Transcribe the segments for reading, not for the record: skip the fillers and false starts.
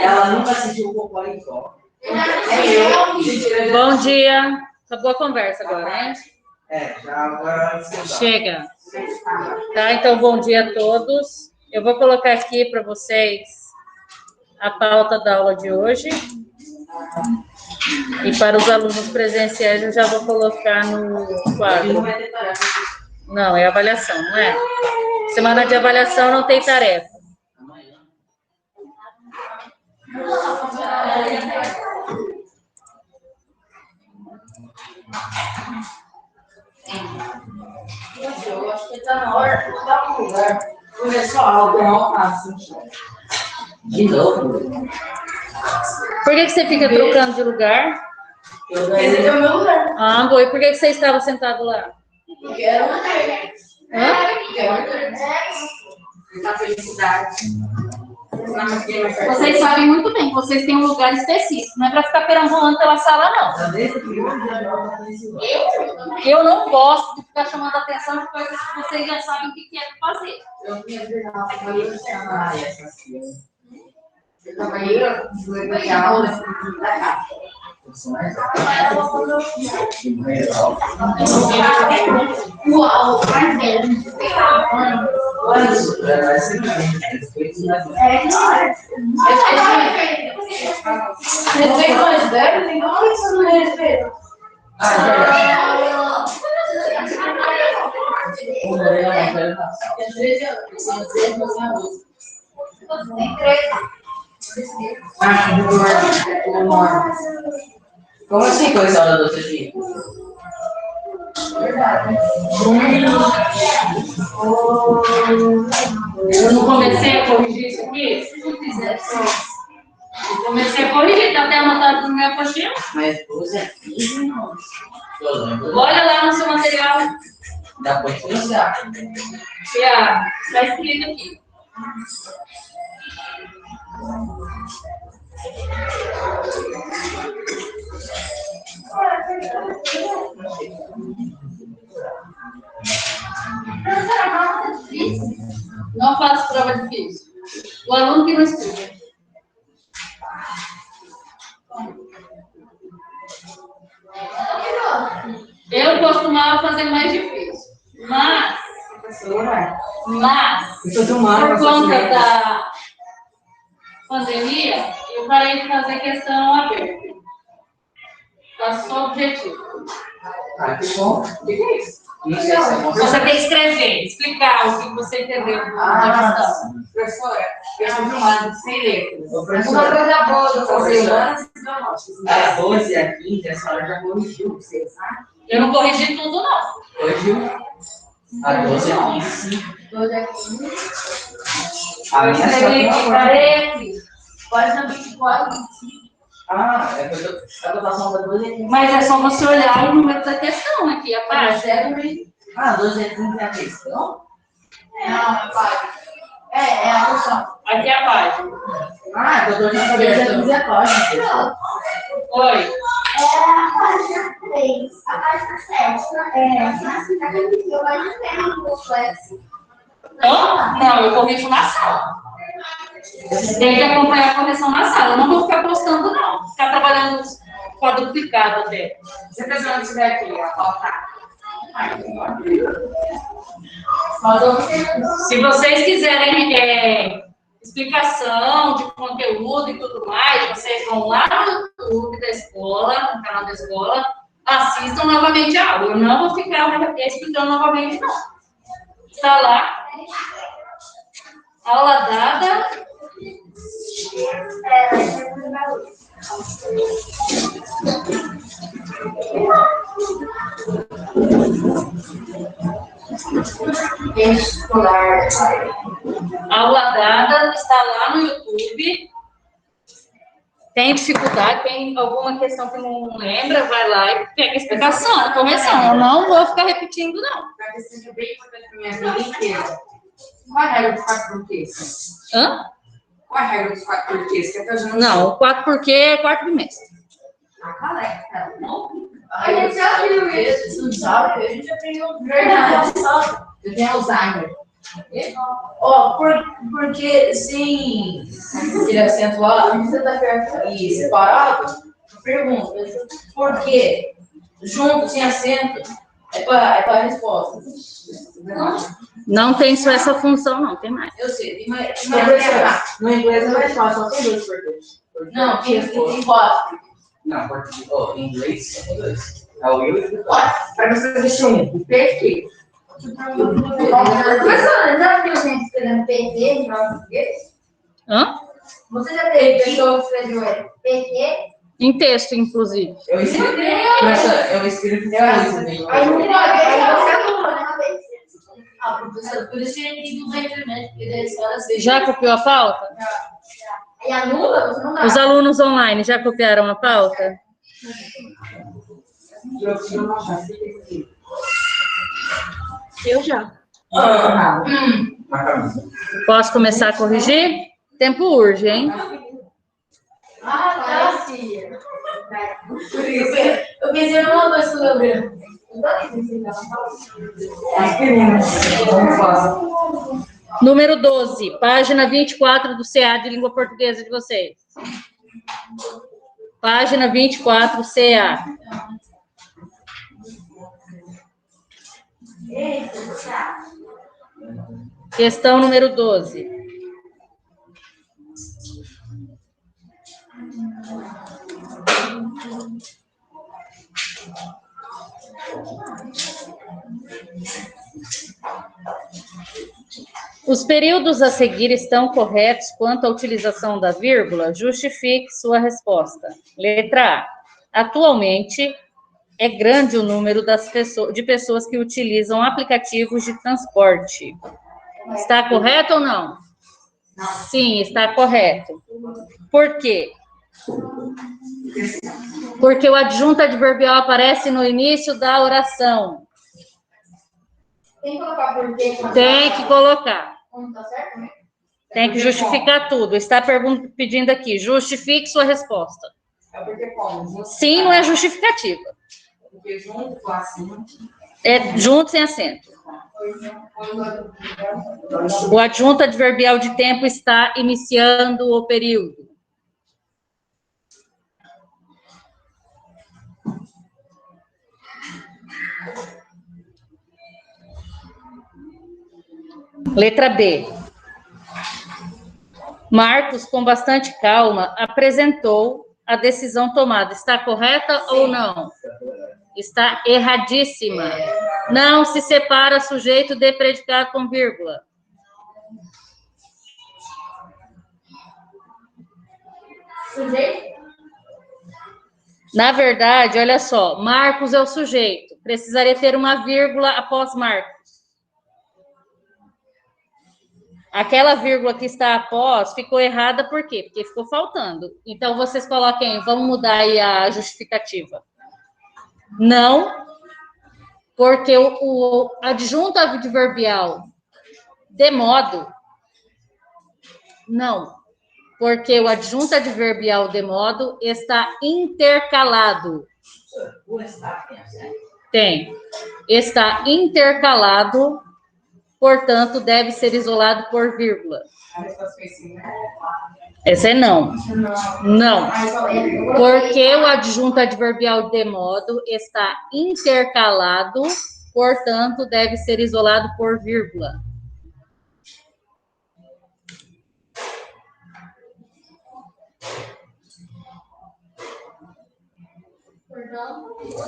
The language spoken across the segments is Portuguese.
Ela nunca assistiu o Cocoricó. Bom dia. Acabou a conversa agora, né? Já agora... Chega. Tá, então, bom dia a todos. Eu vou colocar aqui para vocês a pauta da aula de hoje. E para os alunos presenciais, eu já vou colocar no quadro. Não, é avaliação, não é? Semana de avaliação não tem tarefa. Eu acho que está na hora de mudar o lugar. Começou a aula, não passa. De novo. Por que você fica trocando de lugar? Esse é o meu lugar. Ah, bom. E por que você estava sentado lá? Porque era uma coisa. Hã? Porque era uma coisa. Na felicidade. Vocês sabem muito bem que vocês têm um lugar específico. Não é para ficar perambulando pela sala, não. Eu não gosto de ficar chamando a atenção de coisas que vocês já sabem o que é para fazer. Eu queria ver na eu trabalhei na aula da casa. Uau, vai ver. Respeito mais velho, tem como isso não respeito? Como assim, coisa hora do outro dia? Verdade. Eu não comecei a corrigir isso aqui? Se não fizer, eu comecei a corrigir, tá até anotado no meu apostila. Mas 12 é 15, não. Olha lá no seu material. Dá pra utilizar. Está escrito aqui. Não faço prova difícil. O aluno que não estuda. Eu costumava fazer mais difícil, mas por conta da pandemia, eu parei de fazer questão aberta. Tá só objetivo. Que bom. O que é isso? Você tem que escrever, explicar o que você entendeu da questão. Professora, eu sou filmada sem letras. Uma coisa boa do professor. A 12 e a 15, a senhora já corrigiu vocês, tá? Eu não corrigi tudo, não. Corrigiu? A 12 e a 15. 12 a 15. A minha Página 24, 25. é porque a dotação da 12 e 15. Mas é só você olhar o número da questão aqui, a página. 12 e 15 é a questão? Não, é página. É a questão. Aqui é a página. Eu tô na cabeça da 15 é a página. Oi. A página 3, a página 7, Não, eu corrijo na sala. Tem que acompanhar a correção na sala. Eu não vou ficar postando, não. Ficar trabalhando quadruplicado até. Se a pessoa não estiver aqui, a pauta. Se vocês quiserem explicação de conteúdo e tudo mais, vocês vão lá no YouTube da escola, no canal da escola, assistam novamente a aula. Eu não vou ficar explicando novamente, não. Está lá. Aula dada. Aula dada, está lá no YouTube. Tem dificuldade, tem alguma questão que não lembra, vai lá e pega a explicação, correção. Eu não vou ficar repetindo, não. Vai ser bem importante para minha vida inteira. Qual é a regra dos 4 porquês? Hã? Qual é a regra dos 4 porquês? Não, o 4 porquê é quarto bimestre. Qual é? Não. A gente já viu isso. Não sabe? A gente aprendeu verdade. Eu tenho Alzheimer. Ó, porque sem aquele acento lá e separado, pergunta, por quê? Junto, sem acento, é para resposta. Não tem só essa função, não, tem mais. Eu sei, tem mais. No inglês é mais fácil, só tem dois porquês. Não, tem quatro. Não, porque em inglês só tem dois. É o eu e o Para você deixar um perfeito. Professora, já viu gente escrevendo PT em português? Hã? Você já teve pessoa que escreveu PT? Em texto, inclusive. Eu escrevo também. Aí não pode, aí você anula, né? Ah, professor, por isso que ele tem que usar a internet, porque daí a senhora sei. Já copiou a pauta? Aí anula, você não dá. Os alunos online já copiaram a pauta? Eu já. Na camisa. Posso começar a corrigir? Tempo urge, hein? Ah, tá, tia. Eu pensei numa coisa que eu lembrei. Vamos fazer. Número 12, página 24 do CA de Língua Portuguesa de vocês. Página 24, CA. Questão número 12. Os períodos a seguir estão corretos quanto à utilização da vírgula? Justifique sua resposta. Letra A. Atualmente, é grande o número de pessoas que utilizam aplicativos de transporte. Está correto ou não? Sim, está correto. Por quê? Porque o adjunto adverbial aparece no início da oração. Tem que colocar por quê? Tem que colocar. Não tá certo, né? Tem que justificar tudo. Está pedindo aqui, justifique sua resposta. É porque como? Sim, não é justificativa. Porque junto com acima. É junto sem acento. O adjunto adverbial de tempo está iniciando o período. Letra B. Marcos, com bastante calma, apresentou a decisão tomada. Está correta ou não? Está erradíssima. Não se separa sujeito de predicado com vírgula. Sujeito? Na verdade, olha só, Marcos é o sujeito. Precisaria ter uma vírgula após Marcos. Aquela vírgula que está após ficou errada, por quê? Porque ficou faltando. Então, vocês coloquem, vamos mudar aí a justificativa. Não, porque o adjunto adverbial de modo, não, porque o adjunto adverbial de modo está intercalado. Tem. Está intercalado, portanto, deve ser isolado por vírgula. Essa é não. Não. Porque o adjunto adverbial de modo está intercalado, portanto, deve ser isolado por vírgula.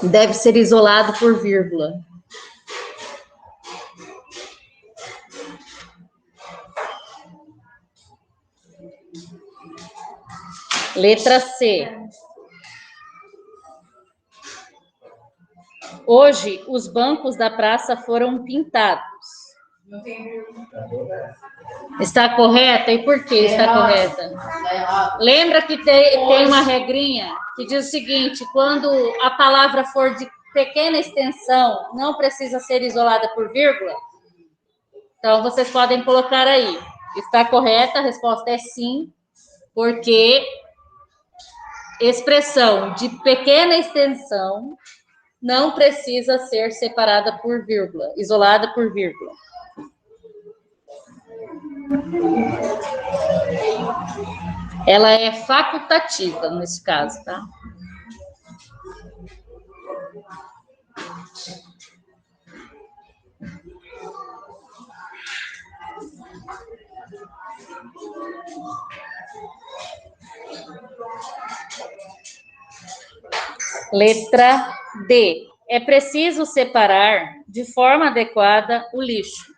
Deve ser isolado por vírgula. Letra C. Hoje, os bancos da praça foram pintados. Está correta? E por que está correta? Lembra que tem uma regrinha que diz o seguinte, quando a palavra for de pequena extensão, não precisa ser isolada por vírgula? Então, vocês podem colocar aí. Está correta? A resposta é sim, porque expressão de pequena extensão não precisa ser separada por vírgula, isolada por vírgula. Ela é facultativa nesse caso, tá? Letra D. É preciso separar de forma adequada o lixo.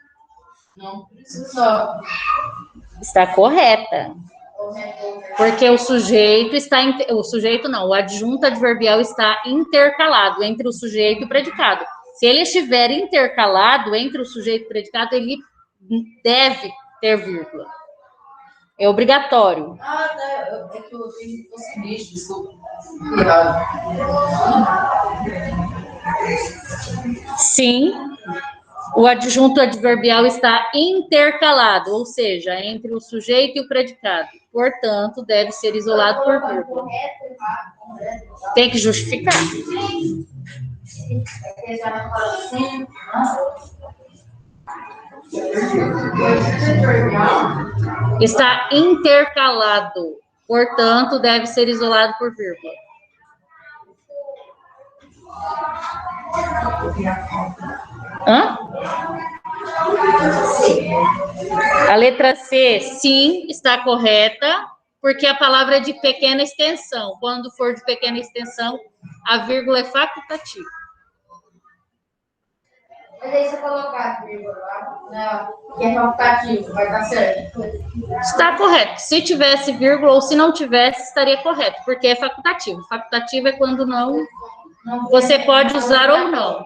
Não precisa. Está correta. Porque o sujeito está... O sujeito não, o adjunto adverbial está intercalado entre o sujeito e o predicado. Se ele estiver intercalado entre o sujeito e o predicado, ele deve ter vírgula. É obrigatório. Ah, tá. É que eu tenho que fosse lixo, desculpa. Sim, o adjunto adverbial está intercalado, ou seja, entre o sujeito e o predicado. Portanto, deve ser isolado por vírgula. Tem que justificar. Está intercalado, portanto, deve ser isolado por vírgula. Hã? A letra C, sim, está correta, porque a palavra é de pequena extensão. Quando for de pequena extensão, a vírgula é facultativa. Mas aí se eu colocar vírgula lá, que é facultativo, vai dar certo. Está correto. Se tivesse vírgula ou se não tivesse, estaria correto, porque é facultativo. Facultativo é quando não, você pode usar ou não.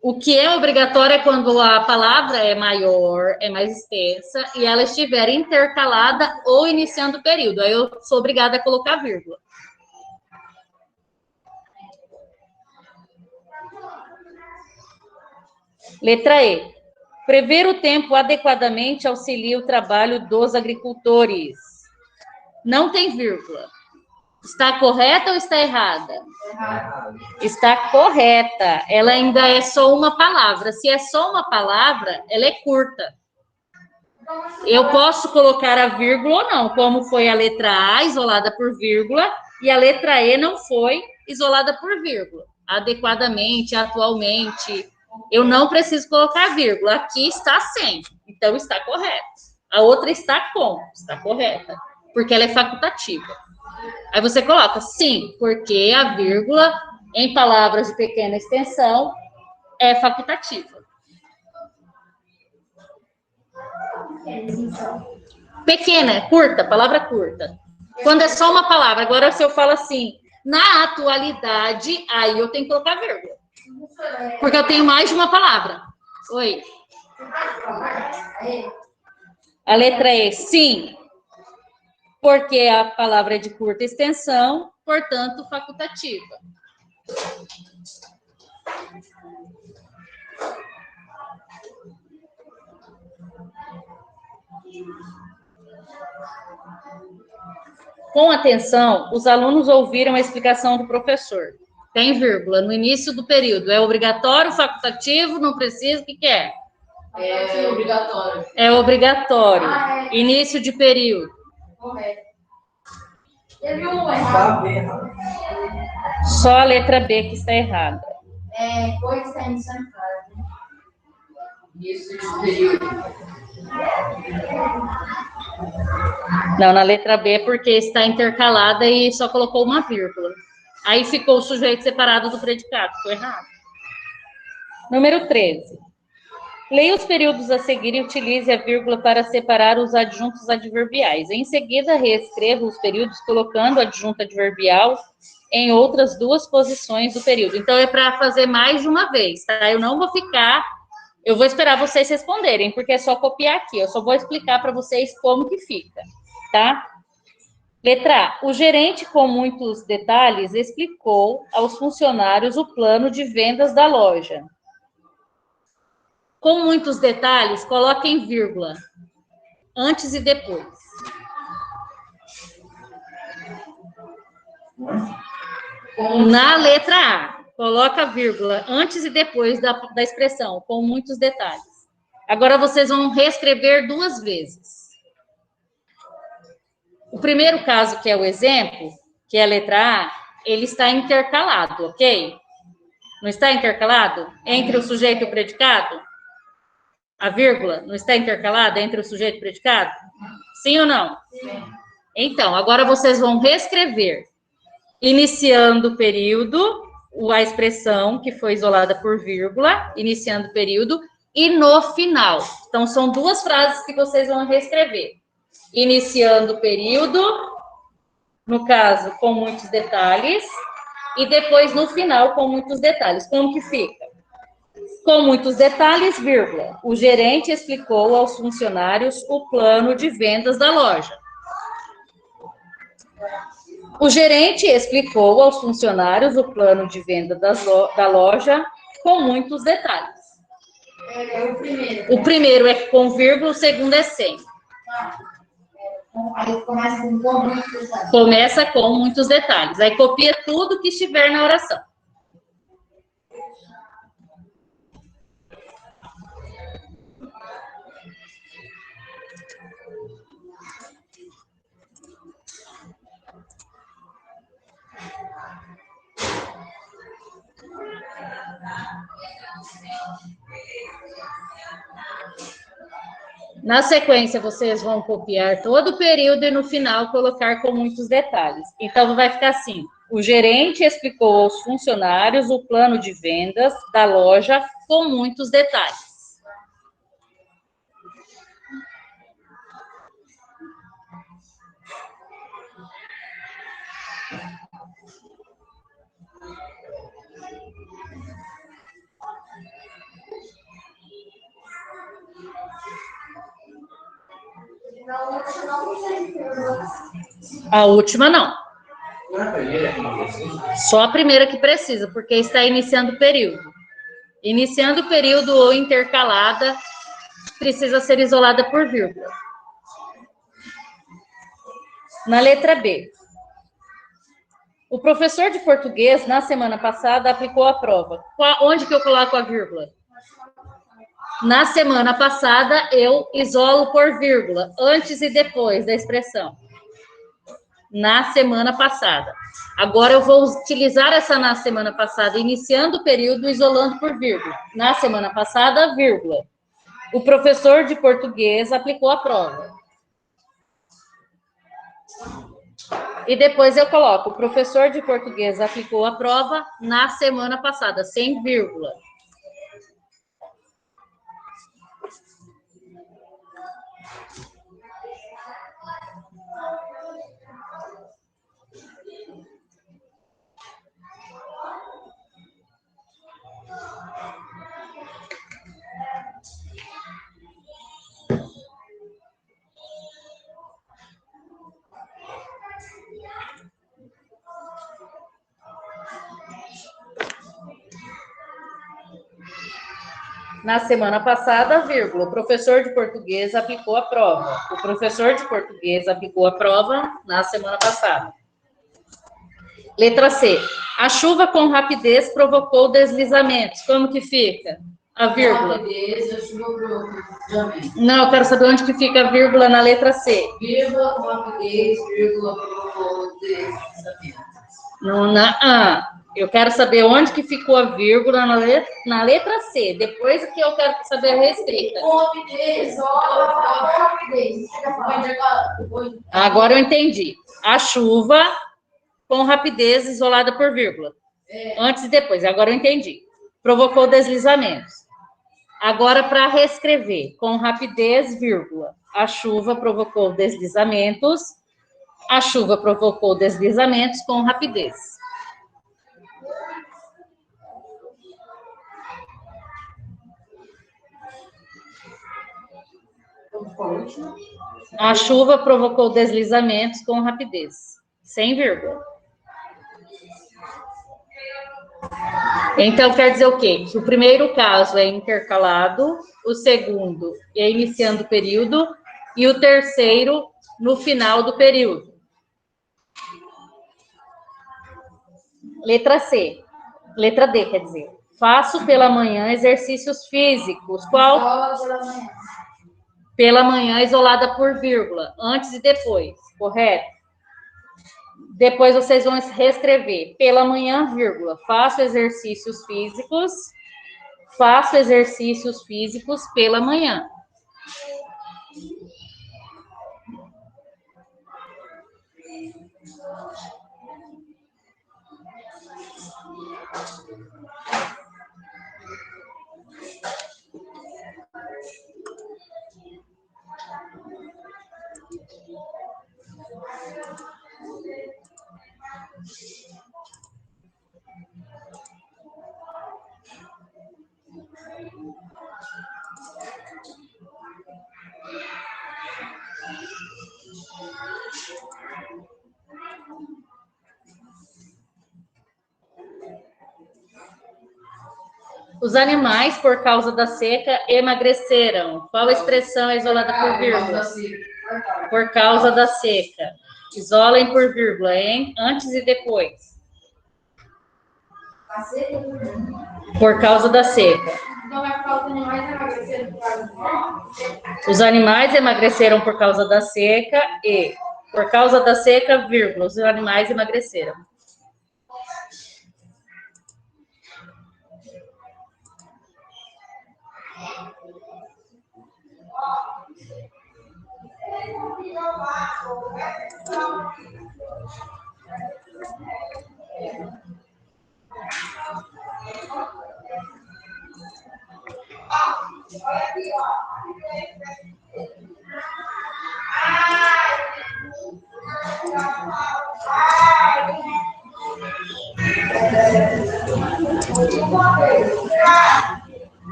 O que é obrigatório é quando a palavra é maior, é mais extensa, e ela estiver intercalada ou iniciando o período. Aí eu sou obrigada a colocar vírgula. Letra E. Prever o tempo adequadamente auxilia o trabalho dos agricultores. Não tem vírgula. Está correta ou está errada? Está correta. Ela ainda é só uma palavra. Se é só uma palavra, ela é curta. Eu posso colocar a vírgula ou não, como foi a letra A isolada por vírgula e a letra E não foi isolada por vírgula. Adequadamente, atualmente, eu não preciso colocar vírgula. Aqui está sem, então está correto. A outra está com, está correta, porque ela é facultativa. Aí você coloca sim, porque a vírgula, em palavras de pequena extensão, é facultativa. Pequena, curta, palavra curta. Quando é só uma palavra. Agora, se eu falo assim, na atualidade, aí eu tenho que colocar vírgula. Porque eu tenho mais de uma palavra. Oi. A letra E, sim. Porque a palavra é de curta extensão, portanto, facultativa. Com atenção, os alunos ouviram a explicação do professor. Tem vírgula no início do período. É obrigatório, facultativo, não precisa, o que é? É obrigatório. É obrigatório. Início de período. Correto. Teve um errado. Só a letra B que está errada. É, coisa está iniciando frase. Isso de período. Não, na letra B é porque está intercalada e só colocou uma vírgula. Aí ficou o sujeito separado do predicado. Ficou errado. Número 13. Leia os períodos a seguir e utilize a vírgula para separar os adjuntos adverbiais. Em seguida, reescreva os períodos colocando o adjunto adverbial em outras duas posições do período. Então, é para fazer mais de uma vez, tá? Eu não vou ficar... Eu vou esperar vocês responderem, porque é só copiar aqui. Eu só vou explicar para vocês como que fica, tá? Letra A. O gerente, com muitos detalhes, explicou aos funcionários o plano de vendas da loja. Com muitos detalhes, coloquem vírgula, antes e depois. Na letra A. Coloca a vírgula antes e depois da expressão, com muitos detalhes. Agora vocês vão reescrever 2 vezes. O primeiro caso, que é o exemplo, que é a letra A, ele está intercalado, ok? Não está intercalado? Entre o sujeito e o predicado? A vírgula não está intercalada entre o sujeito e o predicado? Sim ou não? Sim. Então, agora vocês vão reescrever. Iniciando o período, a expressão que foi isolada por vírgula, iniciando o período, e no final. Então, são 2 frases que vocês vão reescrever. Iniciando o período, no caso, com muitos detalhes, e depois, no final, com muitos detalhes. Como que fica? Com muitos detalhes, vírgula. O gerente explicou aos funcionários o plano de vendas da loja. O gerente explicou aos funcionários o plano de venda da loja com muitos detalhes. O primeiro é com vírgula, o segundo é sem. Aí começa com muitos detalhes. Começa com muitos detalhes. Aí copia tudo que estiver na oração. Na sequência, vocês vão copiar todo o período e no final colocar com muitos detalhes. Então, vai ficar assim: o gerente explicou aos funcionários o plano de vendas da loja com muitos detalhes. A última não. Só a primeira que precisa, porque está iniciando o período. Iniciando o período ou intercalada, precisa ser isolada por vírgula. Na letra B. O professor de português, na semana passada, aplicou a prova. Onde que eu coloco a vírgula? Na semana passada, eu isolo por vírgula, antes e depois da expressão. Na semana passada. Agora eu vou utilizar essa na semana passada, iniciando o período, isolando por vírgula. Na semana passada, vírgula. O professor de português aplicou a prova. E depois eu coloco, o professor de português aplicou a prova na semana passada, sem vírgula. Na semana passada, vírgula, o professor de português aplicou a prova. O professor de português aplicou a prova na semana passada. Letra C. A chuva com rapidez provocou deslizamentos. Como que fica? A vírgula. Rapidez, a chuva provocou deslizamentos. Não, eu quero saber onde que fica a vírgula na letra C. Vírgula com rapidez, vírgula provocou deslizamentos. Não, na A. Eu quero saber onde que ficou a vírgula na letra C. Depois que eu quero saber a reescrita. Com rapidez, Agora eu entendi. A chuva com rapidez isolada por vírgula. Antes e depois. Agora eu entendi. Provocou deslizamentos. Agora, para reescrever, com rapidez, vírgula. A chuva provocou deslizamentos. A chuva provocou deslizamentos com rapidez. A chuva provocou deslizamentos com rapidez. Sem vírgula. Então, quer dizer o quê? Que o primeiro caso é intercalado, o segundo é iniciando o período e o terceiro no final do período. Letra C. Letra D, quer dizer. Faço pela manhã exercícios físicos. Qual? Escola pela manhã. Pela manhã, isolada por vírgula. Antes e depois. Correto? Depois vocês vão reescrever. Pela manhã, vírgula. Faço exercícios físicos. Faço exercícios físicos pela manhã. Os animais, por causa da seca, emagreceram. Qual expressão é isolada por vírgula? Por causa da seca. Isolem por vírgula, hein? Antes e depois. Por causa da seca. Então vai ficar os animais emagrecendo por causa do Os animais emagreceram por causa da seca e, por causa da seca, vírgula, os animais emagreceram.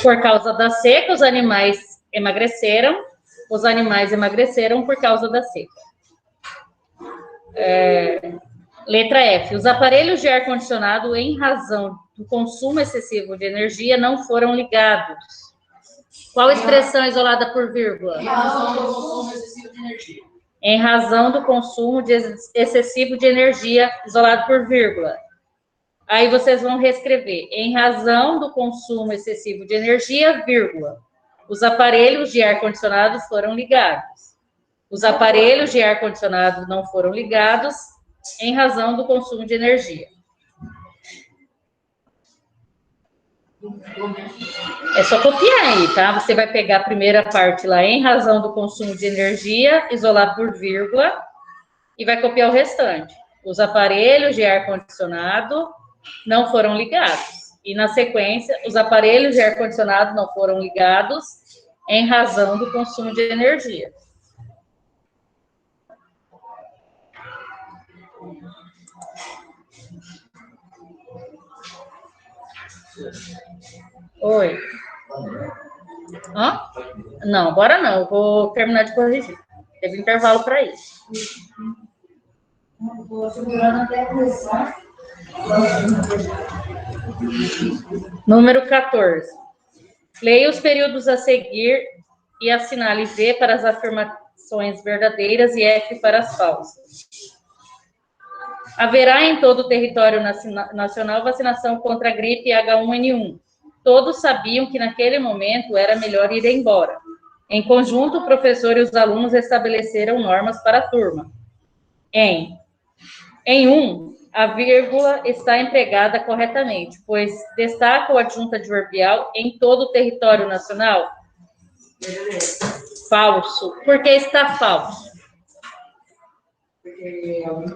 Por causa da seca, os animais emagreceram. Os animais emagreceram por causa da seca. Letra F. Os aparelhos de ar-condicionado, em razão do consumo excessivo de energia, não foram ligados. Qual expressão isolada por vírgula? Em razão do consumo excessivo de energia. Em razão do consumo excessivo de energia, isolado por vírgula. Aí vocês vão reescrever. Em razão do consumo excessivo de energia, vírgula. Os aparelhos de ar-condicionado foram ligados. Os aparelhos de ar-condicionado não foram ligados em razão do consumo de energia. É só copiar aí, tá? Você vai pegar a primeira parte lá, em razão do consumo de energia, isolar por vírgula, e vai copiar o restante. Os aparelhos de ar-condicionado não foram ligados. E, na sequência, os aparelhos de ar-condicionado não foram ligados em razão do consumo de energia. Oi. Hã? Não, agora não. Eu vou terminar de corrigir. Teve intervalo para isso. Estou segurando até a correção. Número 14. Leia os períodos a seguir e assinale V para as afirmações verdadeiras e F para as falsas. Haverá em todo o território nacional vacinação contra a gripe H1N1. Todos sabiam que naquele momento era melhor ir embora. Em conjunto, o professor e os alunos estabeleceram normas para a turma. Em 1, a vírgula está empregada corretamente, pois destaca o adjunto adverbial em todo o território nacional. Falso. Por que está falso?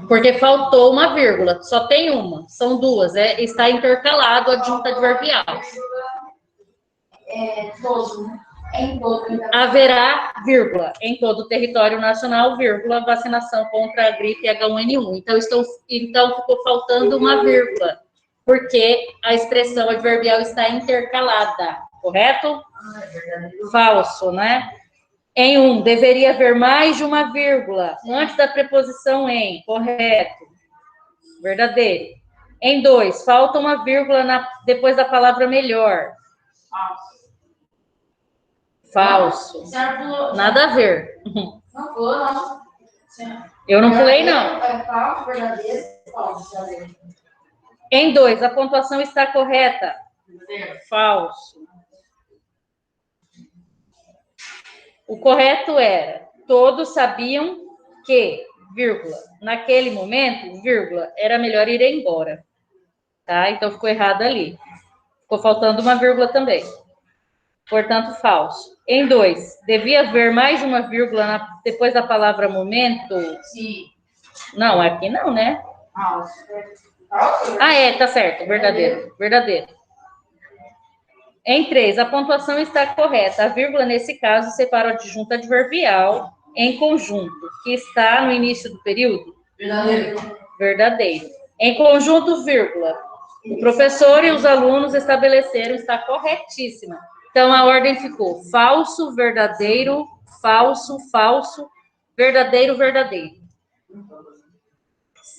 Porque faltou uma vírgula, só tem uma, são duas, está intercalado o adjunto adverbial. Todo, né? Em todo. Haverá, vírgula, em todo o território nacional, vírgula, vacinação contra a gripe H1N1. Então ficou faltando uma vírgula, porque a expressão adverbial está intercalada, correto? Falso, né? Em 1, deveria haver mais de uma vírgula antes da preposição em. Correto. Verdadeiro. Em 2, falta uma vírgula depois da palavra melhor. Falso. Nada a ver. Não pulou, não. Eu não pulei, não. É falso, verdadeiro, falso. Em 2, a pontuação está correta. Falso. O correto era, todos sabiam que, vírgula, naquele momento, vírgula, era melhor ir embora. Tá? Então, ficou errado ali. Ficou faltando uma vírgula também. Portanto, falso. Em 2, devia haver mais de uma vírgula depois da palavra momento? Sim. Não, aqui não, né? Falso. Tá certo. Verdadeiro. Verdadeiro. Em 3, a pontuação está correta. A vírgula, nesse caso, separa o adjunto adverbial em conjunto, que está no início do período? Verdadeiro. Verdadeiro. Em conjunto, vírgula. O professor e os alunos estabeleceram, está corretíssima. Então, a ordem ficou falso, verdadeiro, falso, falso, verdadeiro, verdadeiro.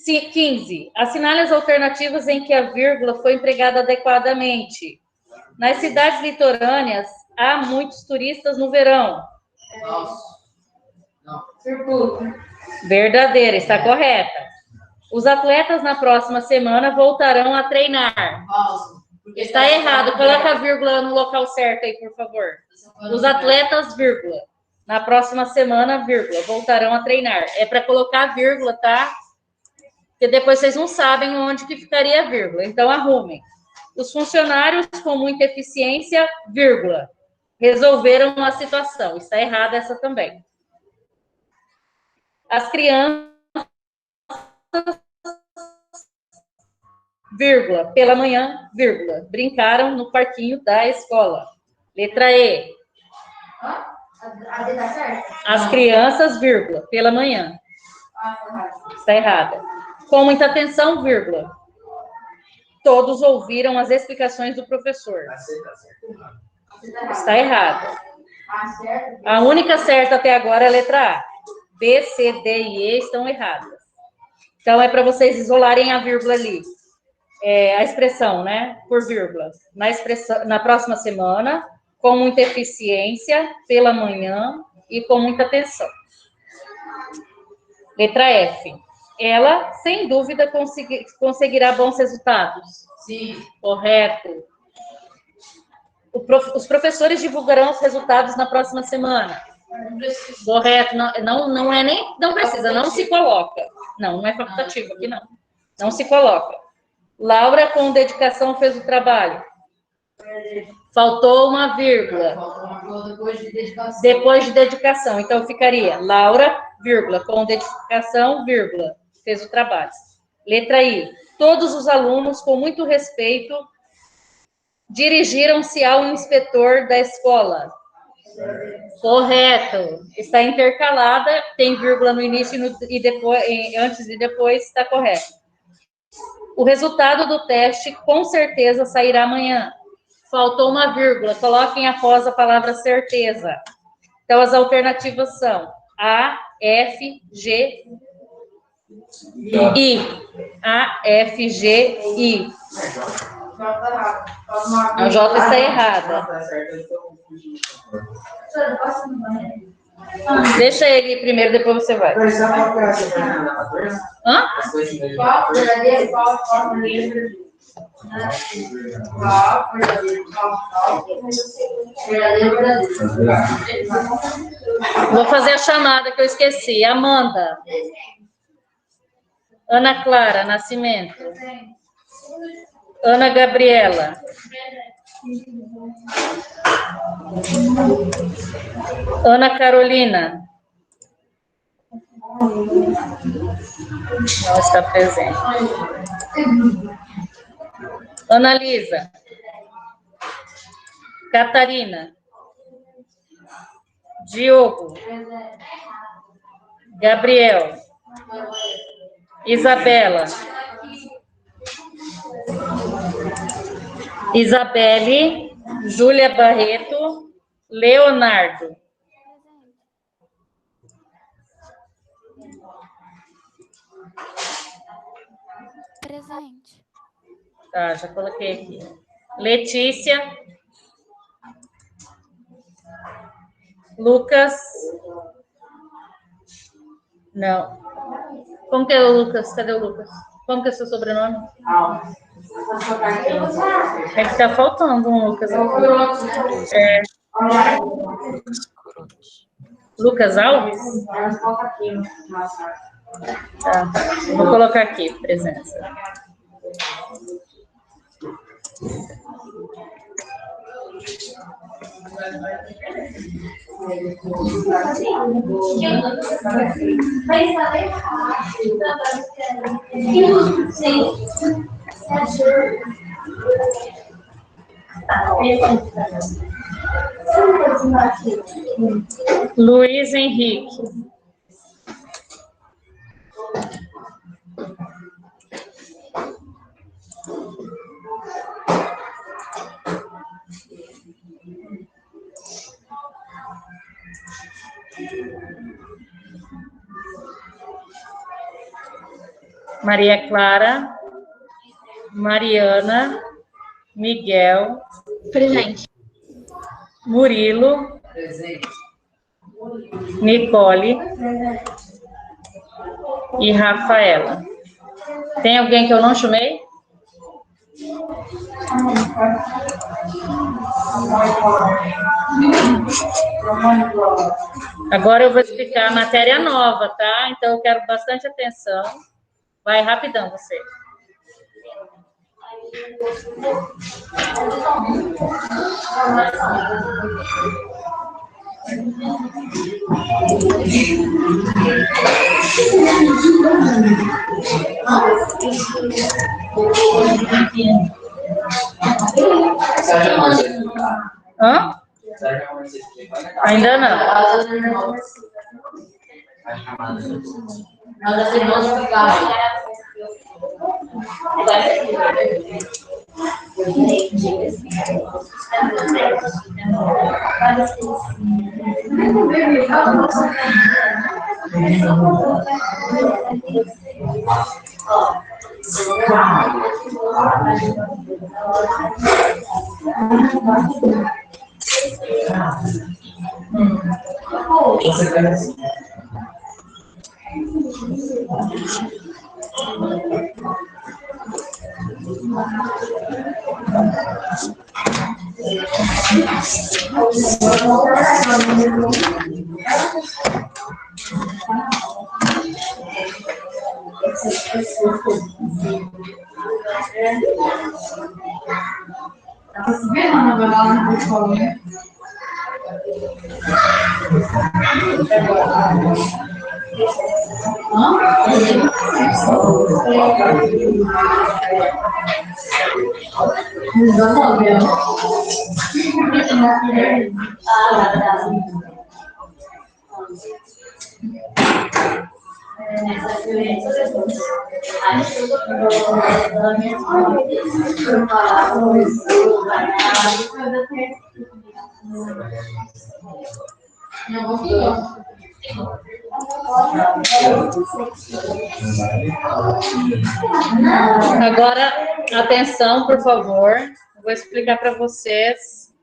15. Assinale as alternativas em que a vírgula foi empregada adequadamente. Nas cidades litorâneas, há muitos turistas no verão. Falso. Não. Circulo. Verdadeira, está correta. Os atletas na próxima semana voltarão a treinar. Falso. Está errado. Coloca a vírgula no local certo aí, por favor. Os atletas, vírgula. Na próxima semana, vírgula, voltarão a treinar. É para colocar vírgula, tá? Porque depois vocês não sabem onde que ficaria a vírgula. Então, arrumem. Os funcionários, com muita eficiência, vírgula, resolveram a situação. Está errada essa também. As crianças, vírgula, pela manhã, vírgula, brincaram no parquinho da escola. Letra E. A D tá certa? As crianças, vírgula, pela manhã. Está errada. Com muita atenção, vírgula. Todos ouviram as explicações do professor. Está errada. A única certa até agora é a letra A. B, C, D e E estão erradas. Então, é para vocês isolarem a vírgula ali. A expressão, né? Por vírgula. Na próxima semana, com muita eficiência, pela manhã e com muita atenção. Letra F. Ela, sem dúvida, conseguirá bons resultados. Sim. Correto. Os professores divulgarão os resultados na próxima semana. Correto. Não é nem... Não precisa, não se coloca. Não é facultativo aqui, não. Não se coloca. Laura, com dedicação, fez o trabalho. Faltou uma vírgula. Depois de dedicação. Então, ficaria Laura, vírgula, com dedicação, vírgula, fez o trabalho. Letra I. Todos os alunos, com muito respeito, dirigiram-se ao inspetor da escola. Correto. Está intercalada, tem vírgula no início e depois, antes e depois, está correto. O resultado do teste, com certeza, sairá amanhã. Faltou uma vírgula. Coloquem após a palavra certeza. Então, as alternativas são A, F, G, I. A, F, G, I. A J está errada. Deixa ele primeiro, depois você vai. Hã? Qual verdadeiro, qual verdadeiro? Vou fazer a chamada que eu esqueci. Amanda. Ana Clara Nascimento. Ana Gabriela. Ana Carolina. Não está presente. Ana Lisa. Catarina. Diogo. Gabriel. Isabela. Isabelle. Júlia Barreto. Leonardo. Presente. Tá, já coloquei aqui. Letícia. Lucas. Não. Como que é o Lucas? Cadê o Lucas? Como que é o seu sobrenome? É que tá faltando um Lucas aqui. É. Lucas Alves? Tá. Vou colocar aqui, presença. Luiz Henrique. Maria Clara, Mariana, Miguel, Presente. Murilo, Presente. Nicole e Rafaela. Tem alguém que eu não chamei? Agora eu vou explicar a matéria nova, tá? Então eu quero bastante atenção. Vai rapidão você. Hã? Ainda não. Nós assim não explicamos. Você quer assim? Agora, atenção, por favor. Vou explicar para vocês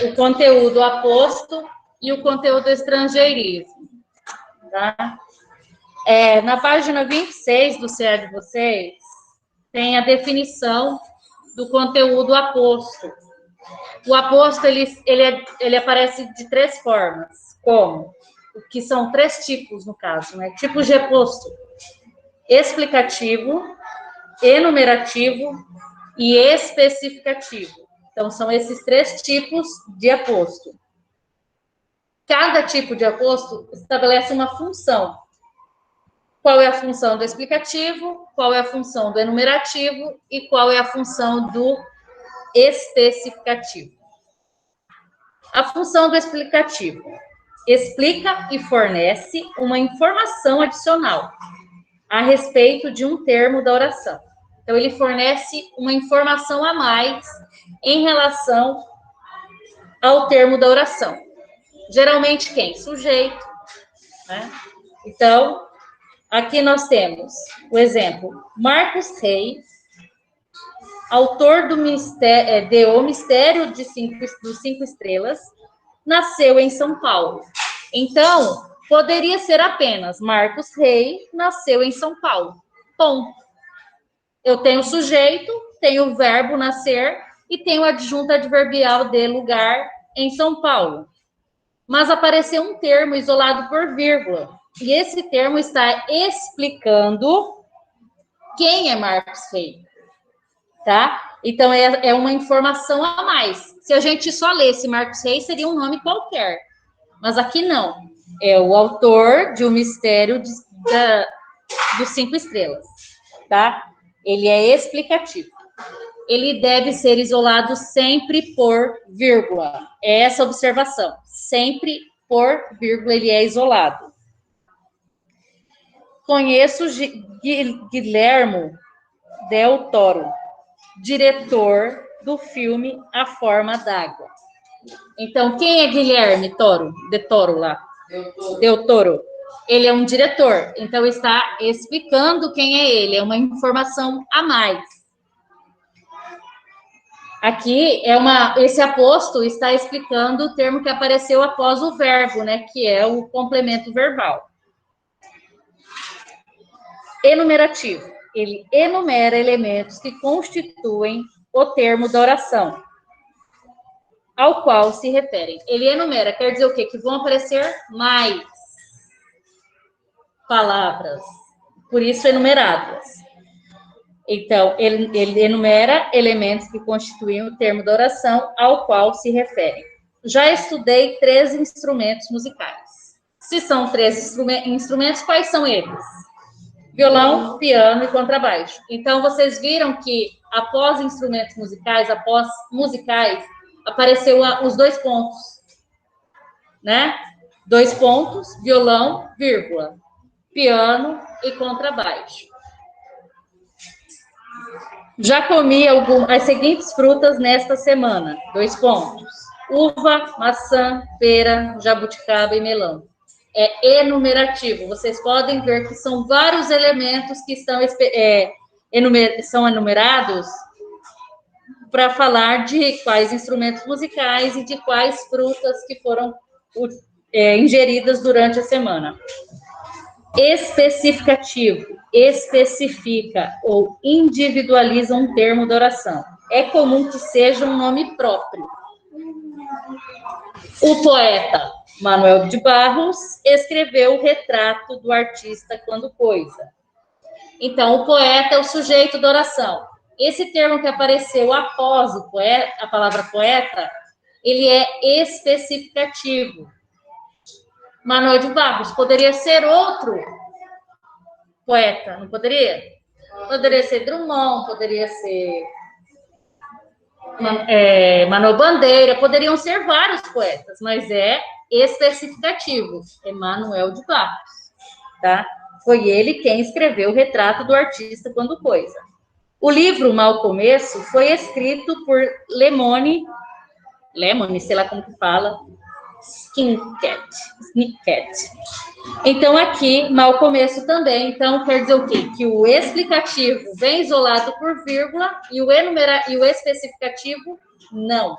o conteúdo aposto e o conteúdo estrangeirismo. Tá? Na página 26 do CA de vocês, tem a definição do conteúdo aposto. O aposto, ele aparece de três formas. Como? Que são três tipos, no caso, né? Tipos de aposto: explicativo, enumerativo e especificativo. Então, são esses três tipos de aposto. Cada tipo de aposto estabelece uma função. Qual é a função do explicativo, qual é a função do enumerativo e qual é a função do especificativo. A função do explicativo: explica e fornece uma informação adicional a respeito de um termo da oração. Então, ele fornece uma informação a mais em relação ao termo da oração. Geralmente, quem? Sujeito, né? Então, Aqui nós temos o exemplo, Marcos Rey, autor do de O Mistério dos Cinco Estrelas, nasceu em São Paulo. Então, poderia ser apenas Marcos Rey, nasceu em São Paulo. Ponto. Eu tenho o sujeito, tenho o verbo nascer e tenho o adjunto adverbial de lugar em São Paulo. Mas apareceu um termo isolado por vírgula. E esse termo está explicando quem é Marcos Rey. Tá? Então, é uma informação a mais. Se a gente só lesse Marcos Rey, seria um nome qualquer. Mas aqui não. É o autor de O Mistério dos Cinco Estrelas. Tá? Ele é explicativo. Ele deve ser isolado sempre por vírgula. É essa a observação. Sempre por vírgula ele é isolado. Conheço Guilhermo Del Toro, diretor do filme A Forma d'Água. Então, quem é Guilherme de Toro lá? Del Toro. Ele é um diretor, então está explicando quem é ele, é uma informação a mais. Aqui esse aposto está explicando o termo que apareceu após o verbo, né, que é o complemento verbal. Enumerativo. Ele enumera elementos que constituem o termo da oração, ao qual se referem. Ele enumera, quer dizer o quê? Que vão aparecer mais palavras, por isso enumeradas. Então, ele enumera elementos que constituem o termo da oração, ao qual se referem. Já estudei 3 instrumentos musicais. Se são 3 instrumentos, quais são eles? Violão, piano e contrabaixo. Então, vocês viram que após instrumentos musicais, após musicais, apareceu os 2 pontos, né? 2 pontos, violão, vírgula, piano e contrabaixo. Já comi as seguintes frutas nesta semana. 2 pontos. Uva, maçã, pera, jabuticaba e melão. É enumerativo. Vocês podem ver que são vários elementos que são enumerados para falar de quais instrumentos musicais e de quais frutas que foram ingeridas durante a semana. Especificativo. Especifica ou individualiza um termo da oração. É comum que seja um nome próprio. O poeta Manuel de Barros escreveu o retrato do artista quando coisa. Então, o poeta é o sujeito da oração. Esse termo que apareceu após o poeta, a palavra poeta, ele é especificativo. Manuel de Barros poderia ser outro poeta, não poderia? Poderia ser Drummond, poderia ser Manuel Bandeira, poderiam ser vários poetas, mas é especificativo, é Manuel de Barros, tá? Foi ele quem escreveu o retrato do artista quando coisa. O livro Mal Começo foi escrito por Lemony, sei lá como que fala, Snicket. Então, aqui, Mal Começo também. Então, quer dizer o quê? Que o explicativo vem isolado por vírgula e o especificativo não,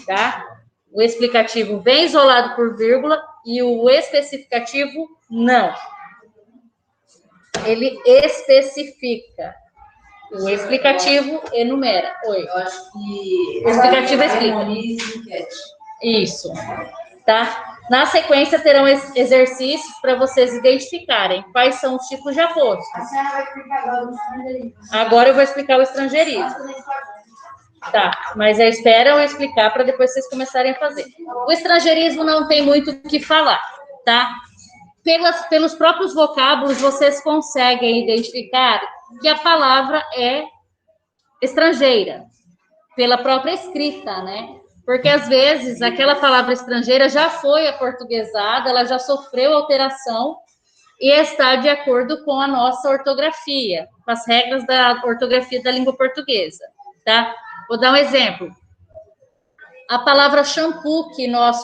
tá? O explicativo vem isolado por vírgula e o especificativo não. Ele especifica. O explicativo enumera. Oi. Eu acho que... O explicativo explica. Isso. Tá? Na sequência, terão exercícios para vocês identificarem quais são os tipos de aposto. A senhora vai explicar agora o estrangeirismo. Agora eu vou explicar o estrangeirismo. Tá, mas espera eu explicar para depois vocês começarem a fazer. O estrangeirismo não tem muito o que falar, tá? Pelos próprios vocábulos, vocês conseguem identificar que a palavra é estrangeira, pela própria escrita, né? Porque, às vezes, aquela palavra estrangeira já foi aportuguesada, ela já sofreu alteração e está de acordo com a nossa ortografia, com as regras da ortografia da língua portuguesa, tá? Vou dar um exemplo. A palavra shampoo que nós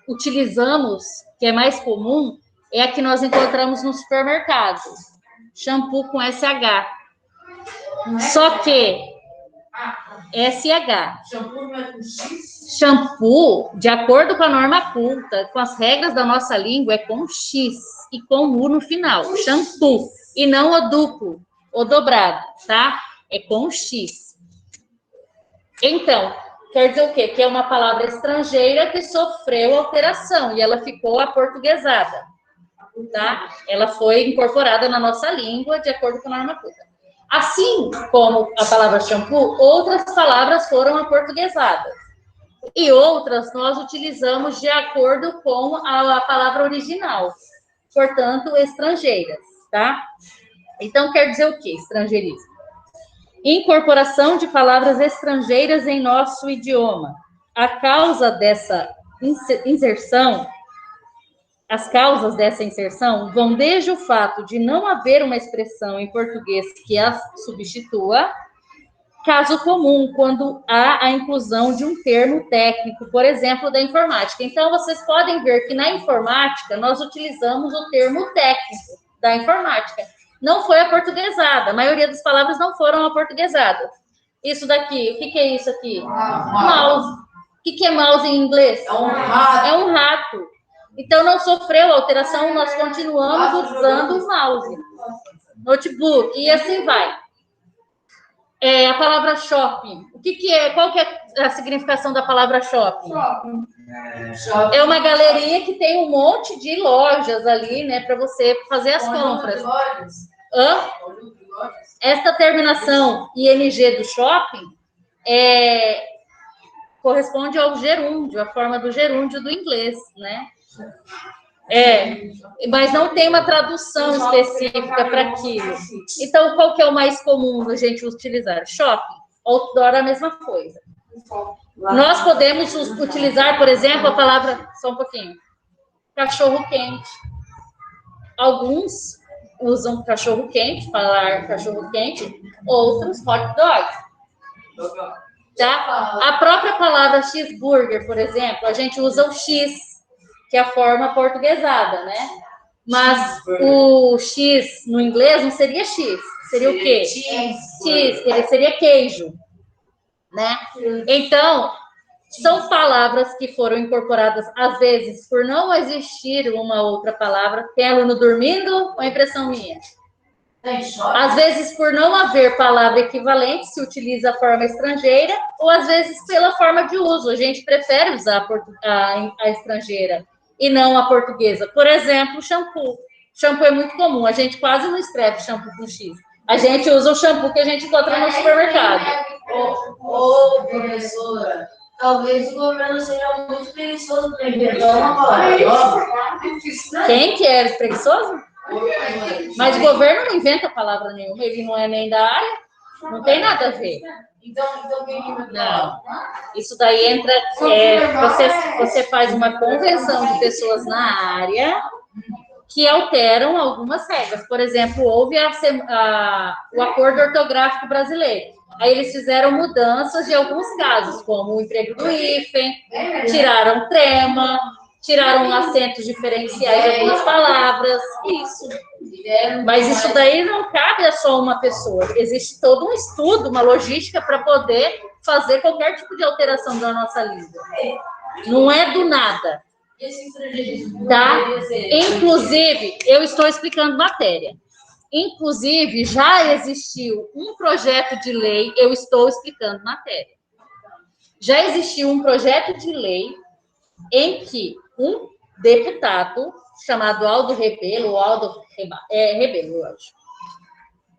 utilizamos, que é mais comum, é a que nós encontramos no supermercado. Shampoo com SH. Só que SH. Shampoo não é com X? Shampoo, de acordo com a norma culta, com as regras da nossa língua, é com X e com U no final. Shampoo. E não o duplo, o dobrado, tá? É com X. Então, quer dizer o quê? Que é uma palavra estrangeira que sofreu alteração e ela ficou aportuguesada, tá? Ela foi incorporada na nossa língua de acordo com a norma culta. Assim como a palavra shampoo, outras palavras foram aportuguesadas. E outras nós utilizamos de acordo com a palavra original, portanto, estrangeiras, tá? Então, quer dizer o quê? Estrangeirismo. Incorporação de palavras estrangeiras em nosso idioma. A causa dessa inserção, as causas dessa inserção vão desde o fato de não haver uma expressão em português que a substitua, caso comum, quando há a inclusão de um termo técnico, por exemplo, da informática. Então, vocês podem ver que na informática nós utilizamos o termo técnico da informática. Não foi aportuguesada, a maioria das palavras não foram aportuguesadas. Isso daqui, o que é isso aqui? Mouse. O que é mouse em inglês? É um rato. É um rato. Então, não sofreu alteração, nós continuamos usando o mouse. Notebook, e assim vai. A palavra shopping. O que é? Qual que é a significação da palavra shopping? É uma galeria que tem um monte de lojas ali, né, para você fazer as compras. Esta terminação ing do shopping corresponde ao gerúndio, a forma do gerúndio do inglês, né? Mas não tem uma tradução específica para aquilo. Então, qual que é o mais comum a gente utilizar? Shopping. Outdoor, a mesma coisa. Nós podemos utilizar, por exemplo, a palavra, só um pouquinho, cachorro-quente. Alguns usam cachorro-quente, falar cachorro-quente, outros hot dog. Tá? A própria palavra cheeseburger, por exemplo, a gente usa o X, que é a forma portuguesada, né? Mas o X no inglês não seria X, seria o quê? Cheese, ele seria queijo, né? Então, são palavras que foram incorporadas, às vezes, por não existir uma outra palavra. Tem aluno dormindo ou impressão minha? Às vezes, por não haver palavra equivalente, se utiliza a forma estrangeira, ou às vezes pela forma de uso. A gente prefere usar a estrangeira e não a portuguesa. Por exemplo, shampoo. Shampoo é muito comum, a gente quase não escreve shampoo com X. A gente usa o shampoo que a gente encontra no supermercado. Ô, professora, talvez o governo seja muito preguiçoso para inventar uma palavra nova. Quem que é preguiçoso? Mas o governo não inventa palavra nenhuma, ele não é nem da área, não tem nada a ver. Então quem que inventou? Não. Isso daí entra, você faz uma convenção de pessoas na área que alteram algumas regras. Por exemplo, houve o Acordo Ortográfico Brasileiro. Aí eles fizeram mudanças de alguns casos, como o emprego do hífen, tiraram trema, tiraram acentos diferenciais de algumas palavras, isso. Mas isso daí não cabe a só uma pessoa. Existe todo um estudo, uma logística para poder fazer qualquer tipo de alteração da nossa língua. Não é do nada. Tá? Inclusive, eu estou explicando matéria. Inclusive, já existiu um projeto de lei, eu estou explicando matéria. Já existiu um projeto de lei em que um deputado chamado Aldo Rebelo, Rebelo, eu acho.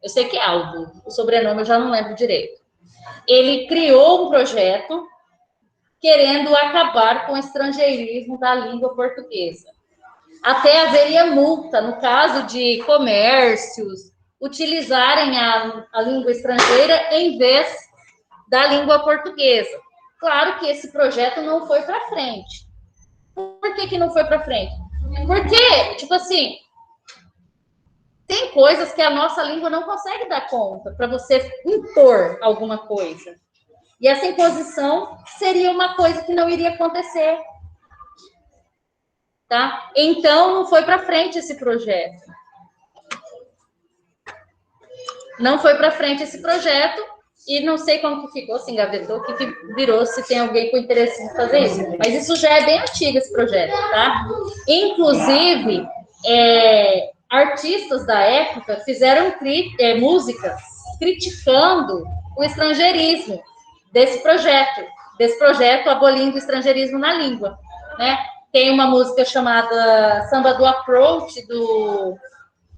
Eu sei que é Aldo, o sobrenome eu já não lembro direito. Ele criou um projeto querendo acabar com o estrangeirismo da língua portuguesa. Até haveria multa, no caso de comércios, utilizarem a língua estrangeira em vez da língua portuguesa. Claro que esse projeto não foi para frente. Por que não foi para frente? Porque, tipo assim, tem coisas que a nossa língua não consegue dar conta para você impor alguma coisa. E essa imposição seria uma coisa que não iria acontecer. tá? Então, não foi para frente esse projeto. Não foi para frente esse projeto e não sei como que ficou, se engavetou, o que virou, se tem alguém com interesse em fazer isso. Mas isso já é bem antigo, esse projeto, tá? Inclusive, artistas da época fizeram músicas criticando o estrangeirismo desse projeto abolindo o estrangeirismo na língua, né? Tem uma música chamada Samba do Approach, do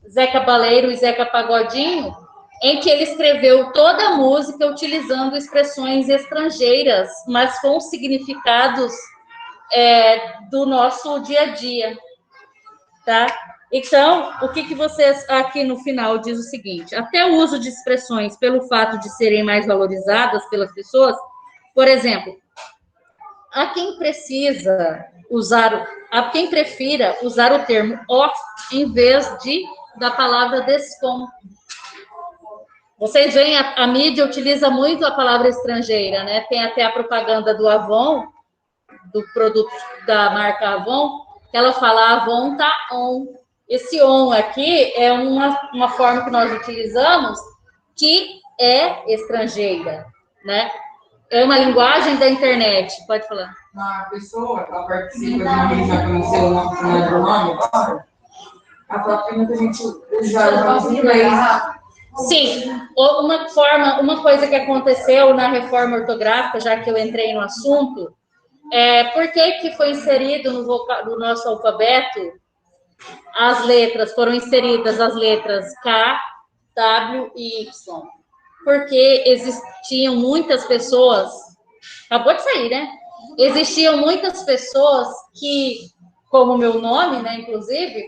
Zé Cabaleiro e Zeca Pagodinho, em que ele escreveu toda a música utilizando expressões estrangeiras, mas com significados do nosso dia a dia, tá? Então, o que vocês aqui no final diz o seguinte: até o uso de expressões, pelo fato de serem mais valorizadas pelas pessoas, por exemplo, a quem prefira usar o termo off em vez da palavra descom. Vocês veem, a mídia utiliza muito a palavra estrangeira, né? Tem até a propaganda do Avon, do produto da marca Avon, que ela fala Avon tá on. Esse on aqui é uma forma que nós utilizamos que é estrangeira, né? É uma linguagem da internet. Pode falar. A pessoa que ela participa de uma vez, já conheceu o nome, a própria muita gente usa o inglês. Sim, uma coisa que aconteceu na reforma ortográfica, já que eu entrei no assunto, por que foi inserido no nosso alfabeto foram inseridas as letras K, W e Y? Porque existiam muitas pessoas, acabou de sair, né? Existiam muitas pessoas que, como o meu nome, né, inclusive,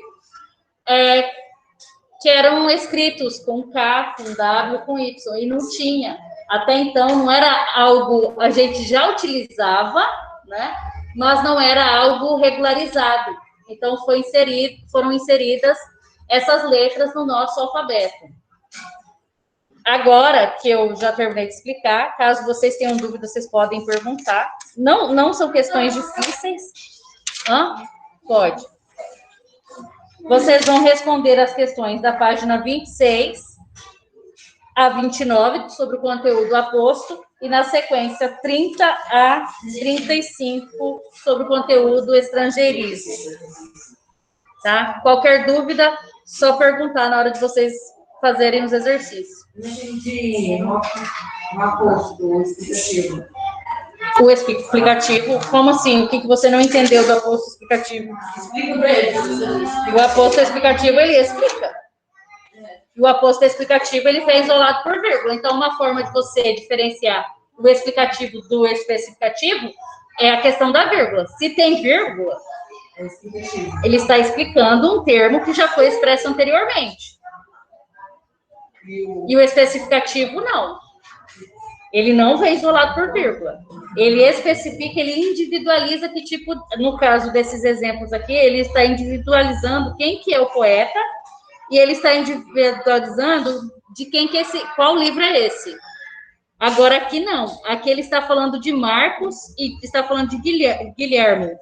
que eram escritos com K, com W, com Y, e não tinha. Até então, não era algo, a gente já utilizava, né, mas não era algo regularizado. Então, foram inseridas essas letras no nosso alfabeto. Agora que eu já terminei de explicar, caso vocês tenham dúvidas, vocês podem perguntar. Não são questões difíceis. Pode. Vocês vão responder as questões da página 26 a 29 sobre o conteúdo aposto e, na sequência, 30 a 35 sobre o conteúdo estrangeirismo. Tá? Qualquer dúvida, só perguntar na hora de vocês fazerem os exercícios. No aposto explicativo. O explicativo, como assim? O que você não entendeu do aposto explicativo? Explica para eles. O aposto explicativo, ele explica. O aposto explicativo, ele é isolado por vírgula. Então, uma forma de você diferenciar o explicativo do especificativo é a questão da vírgula. Se tem vírgula, ele está explicando um termo que já foi expresso anteriormente. E o especificativo, não. Ele não vem isolado por vírgula. Ele especifica, ele individualiza que tipo, no caso desses exemplos aqui, ele está individualizando quem que é o poeta e ele está individualizando de quem que qual livro é esse. Agora aqui não. Aqui ele está falando de Marcos e está falando de Guilherme.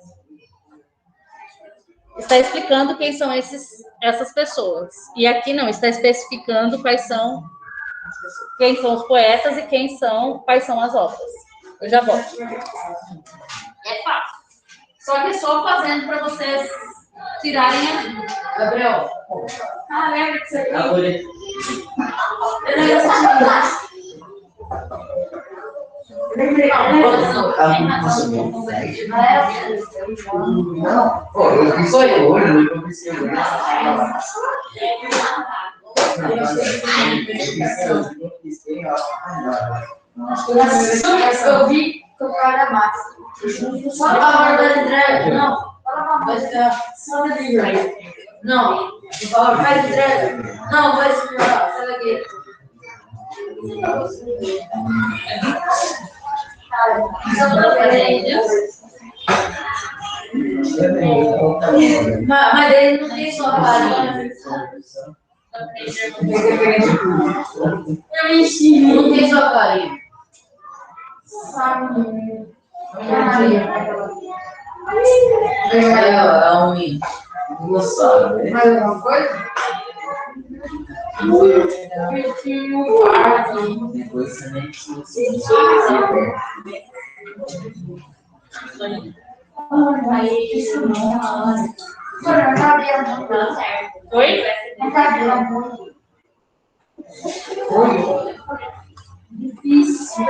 Está explicando quem são essas pessoas. E aqui não, está especificando quem são os poetas e quais são as obras. Eu já volto. É fácil. Só que é só fazendo para vocês tirarem a dúvida. Gabriel. Lembra que você Eu sou eu hoje, eu preciso. Eu vi que o cara é massa. Só a hora da entrega. Não. Vai ficar só da livre. Não. Faz entrega. Não, vai esperar. Sai daqui. Mas ele não tem só farinha. Não tem só farinha. Ela não sabe. Mais alguma coisa? Depois também precisa Aí, isso não. Não sabia não. Oi? Não sabia não. Difícil.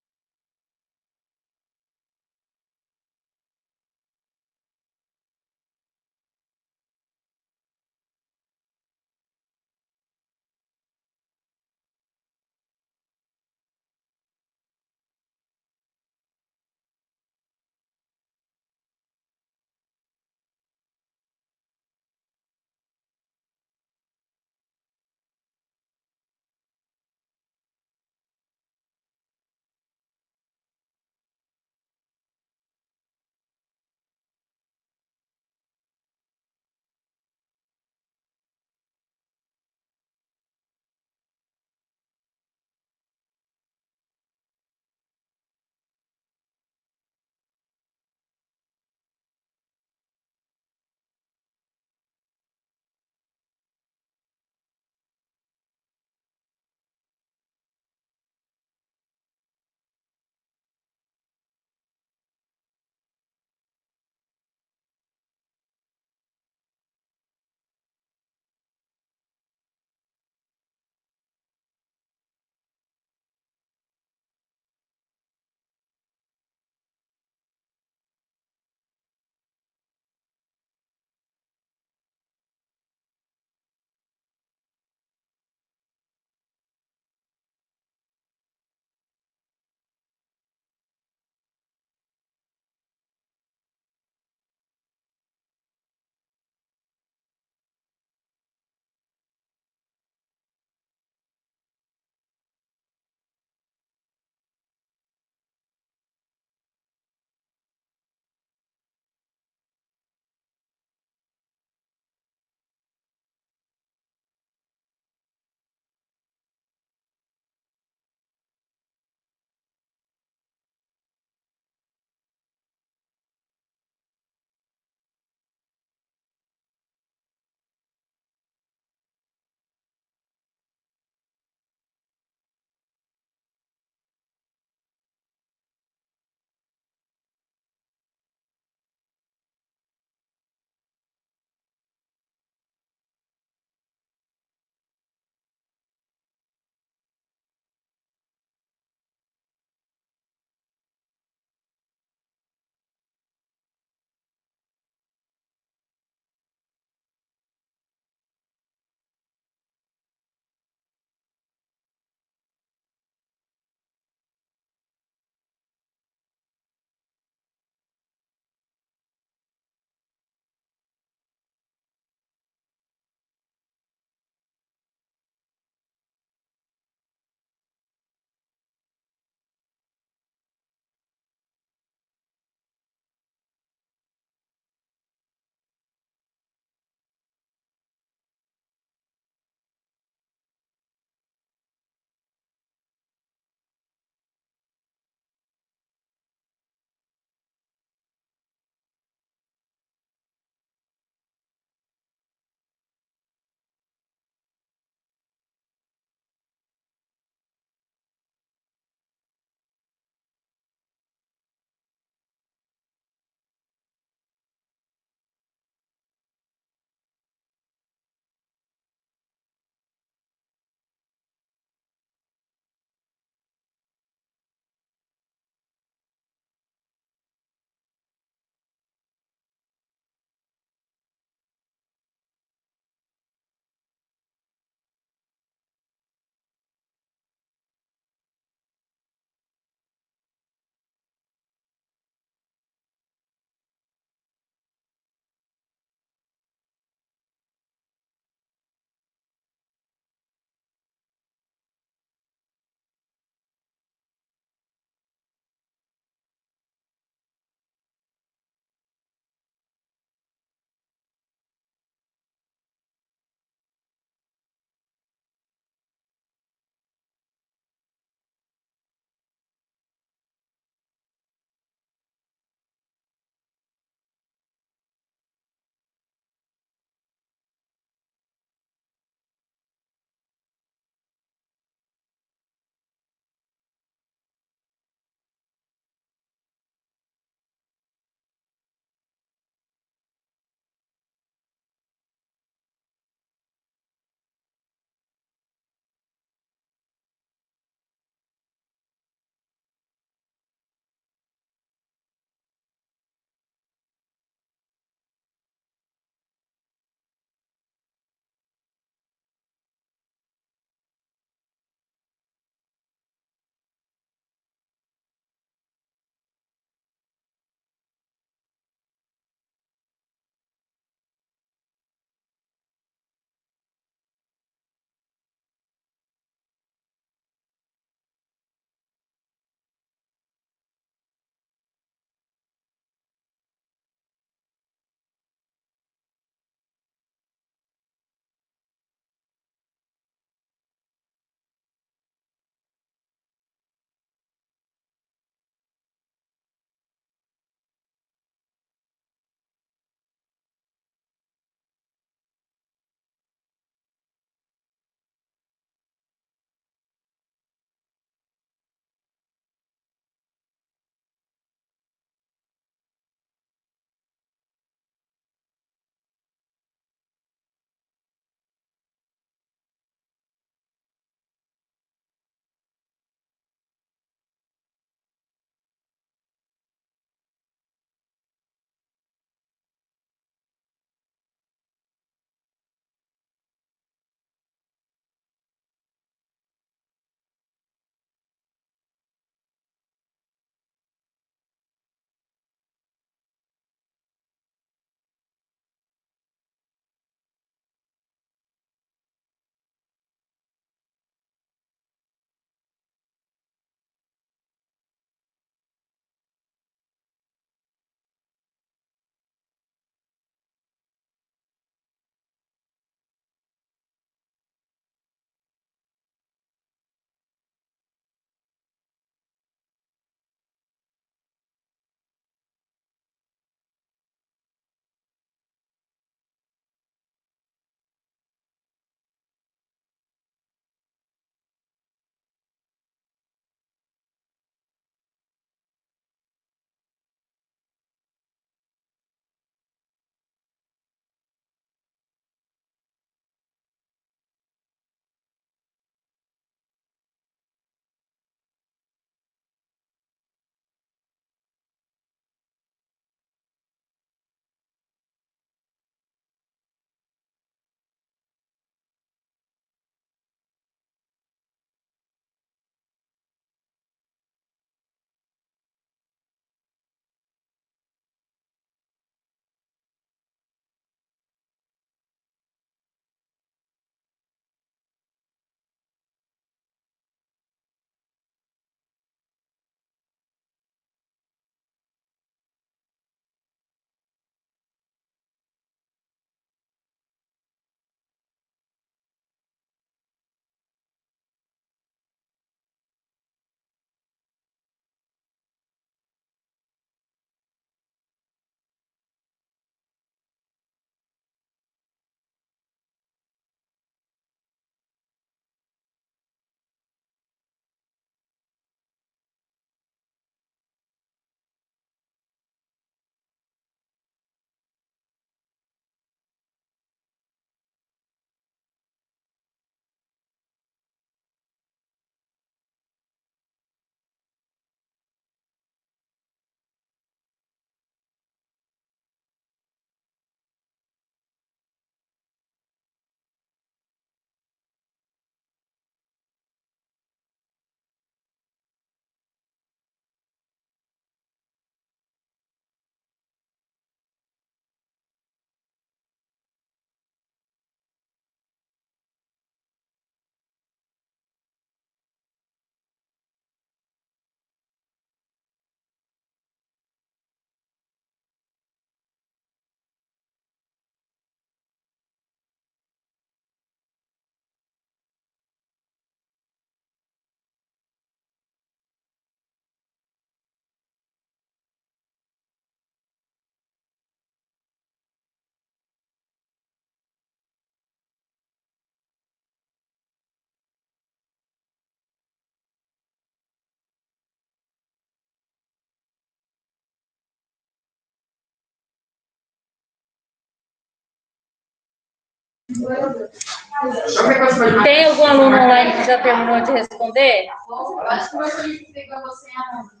Qualquer coisa pode marcar. Tem algum aluno online que já terminou de responder? Eu acho que o meu Felipe pegou você aonde?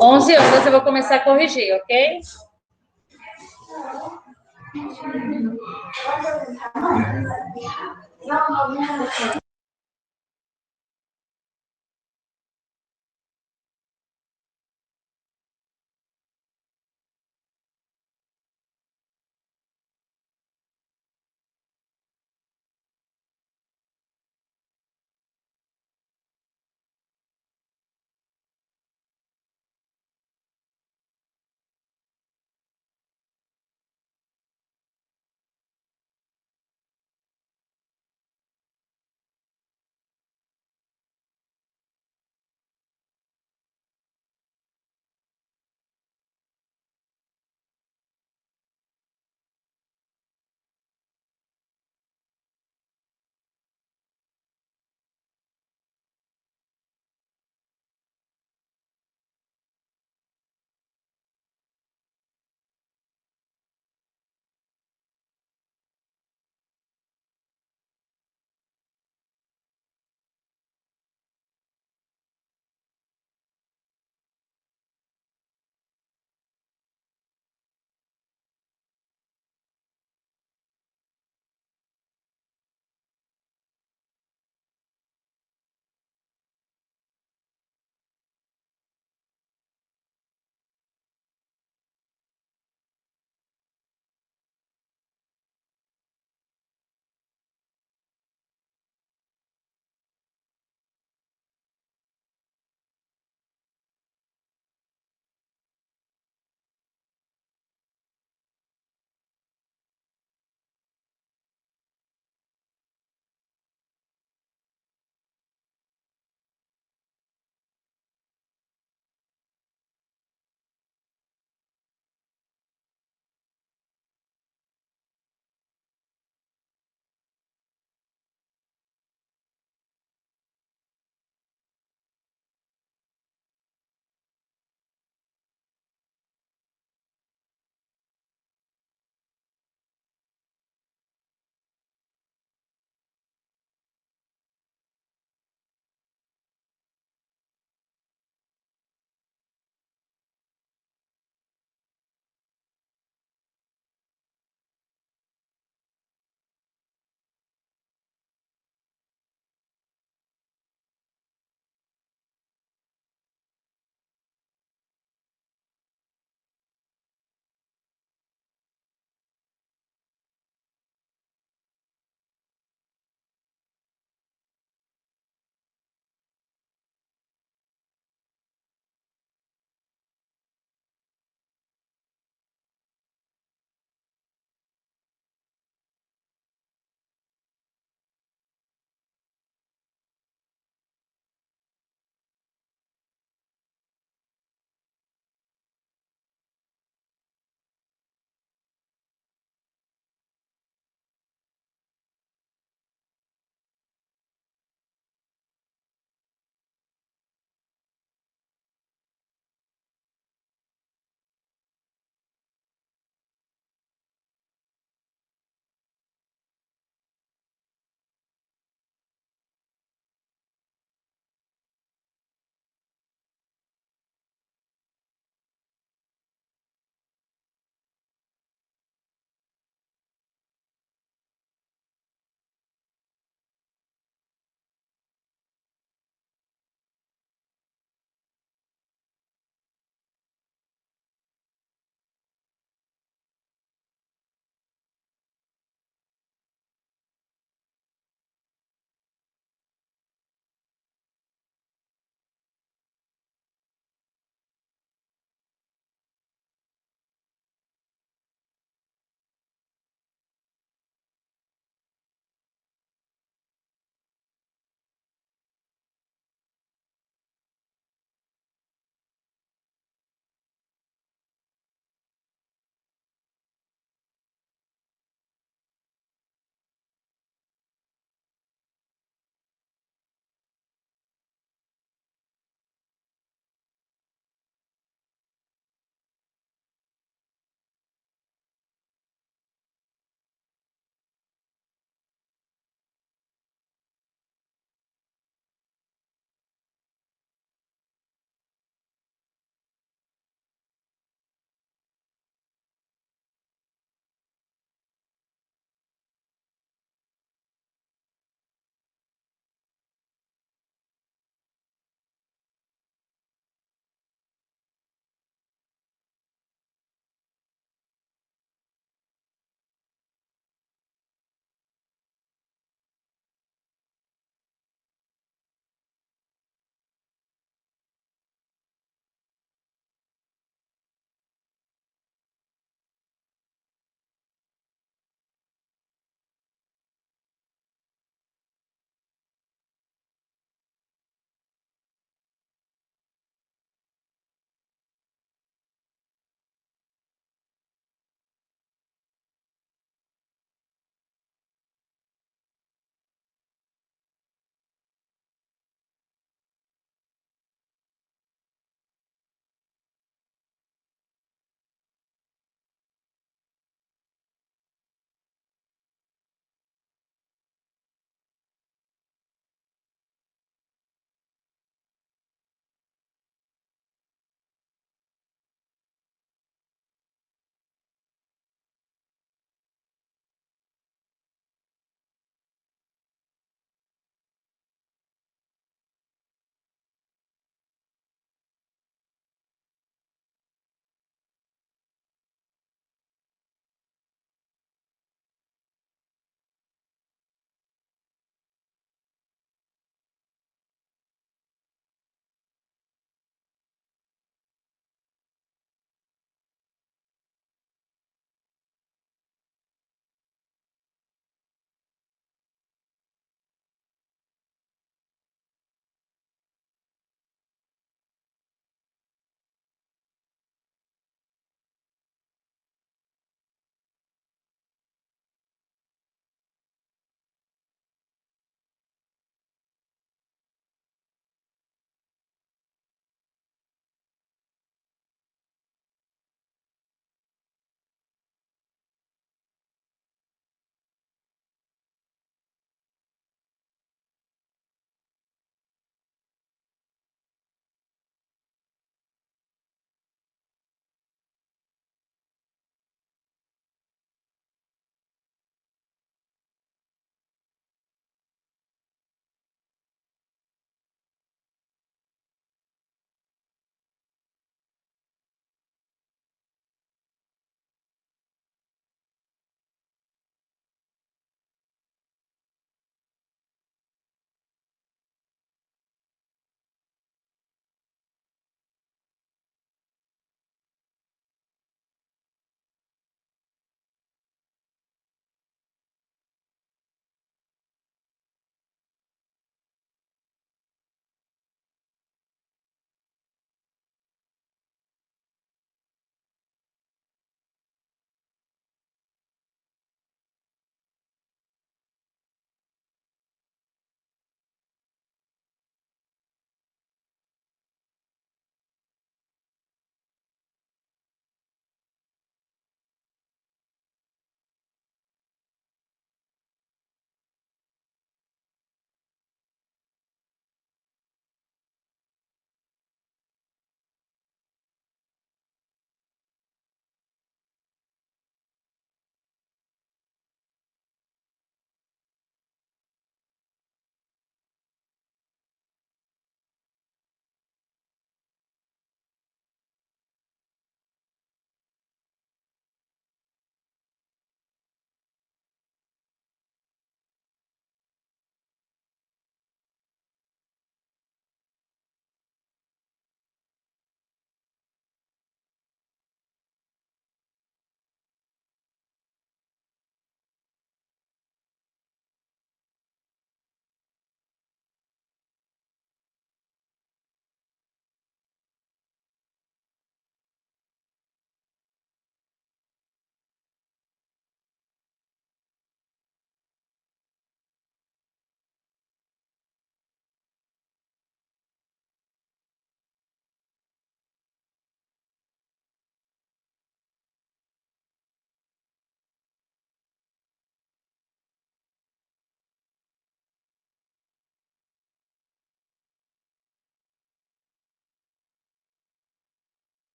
11 horas eu vou começar a corrigir, ok?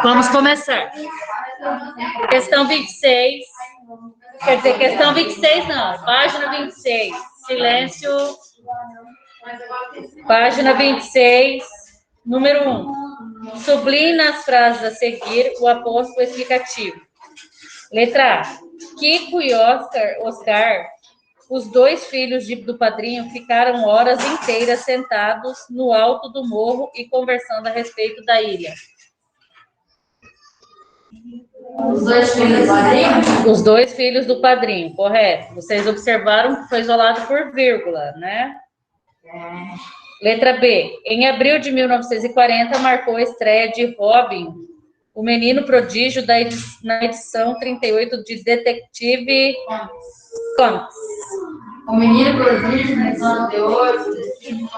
Vamos começar. Questão 26. Quer dizer, questão 26 não, página 26. Silêncio. Página 26, número 1. Sublinhe nas frases a seguir o apóstrofo explicativo. Letra A. Kiko e Oscar, os dois filhos do padrinho, ficaram horas inteiras sentados no alto do morro e conversando a respeito da ilha. Os dois filhos do padrinho? Os dois filhos do padrinho, correto. Vocês observaram que foi isolado por vírgula, né? Letra B. Em abril de 1940, marcou a estreia de Robin, o menino prodígio na edição 38 de Detetive Comics. O menino prodígio na edição 38 de Detetive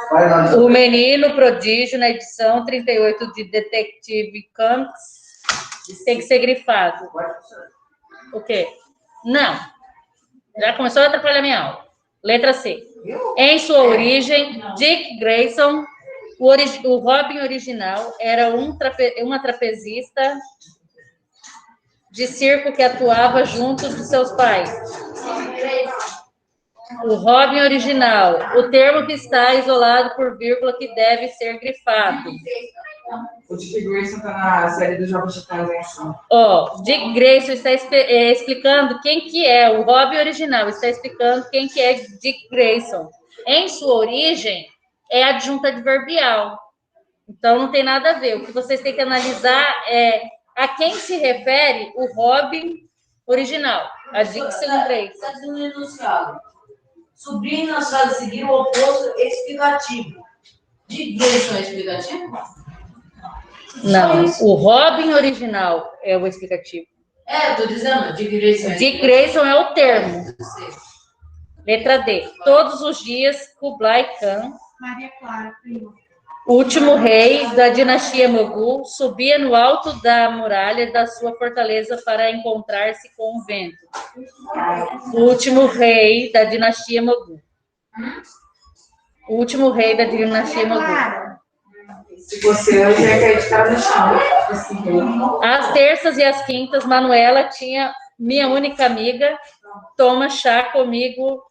Comics. O menino prodígio na edição 38 de Detective Comics. Tem que ser grifado. O quê? Não. Já começou a atrapalhar minha aula. Letra C. Em sua origem, Dick Grayson, o Robin original, era uma trapezista de circo que atuava junto de seus pais. O Robin original. O termo que está isolado por vírgula que deve ser grifado. O Dick Grayson está na série dos Jogos Titãs em ação. Dick Grayson está explicando quem que é o Robin original, está explicando quem que é Dick Grayson. Em sua origem, é adjunta adverbial. Então, não tem nada a ver. O que vocês têm que analisar é a quem se refere o Robin original, a Dixon Grayson. Está dizendo enunciado. Sublinhe nas frases a seguir o oposto explicativo. Dick Grayson é explicativo? Não, o Robin original é o explicativo. Eu tô dizendo, Dick Grayson. Dick Grayson é o termo. Letra D. Todos os dias, Kublai Khan, Maria Clara, prima. último rei da dinastia Mogul, subia no alto da muralha da sua fortaleza para encontrar-se com o vento. O último rei da dinastia Mogul. O último rei da dinastia Mogul. Se você hoje ia acreditar no chão. Às terças e às quintas, Manuela tinha minha única amiga, toma chá comigo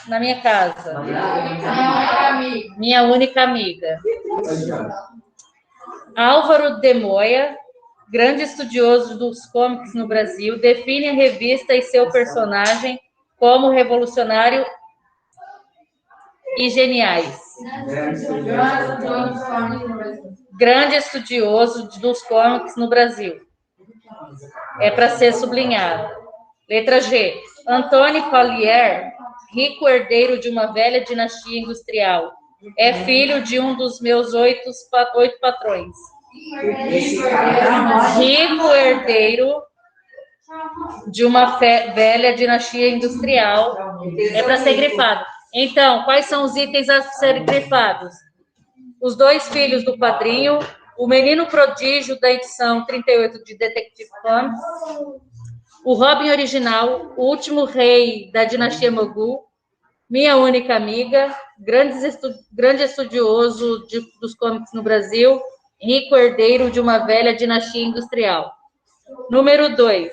na minha casa. Minha única amiga. Álvaro de Moya, grande estudioso dos cómics no Brasil, define a revista e seu personagem como revolucionário e geniais. Grande estudioso dos cómics no Brasil. É para ser sublinhado. Letra G. Antônio Collier, rico herdeiro de uma velha dinastia industrial. É filho de um dos meus 8 patrões. Rico herdeiro de uma velha dinastia industrial. É para ser grifado. Então, quais são os itens a serem grifados? Os dois filhos do padrinho, o menino prodígio da edição 38 de Detective Comics, o Robin original, o último rei da dinastia Mogul, minha única amiga, grande estudioso dos cómics no Brasil, rico herdeiro de uma velha dinastia industrial. Número 2.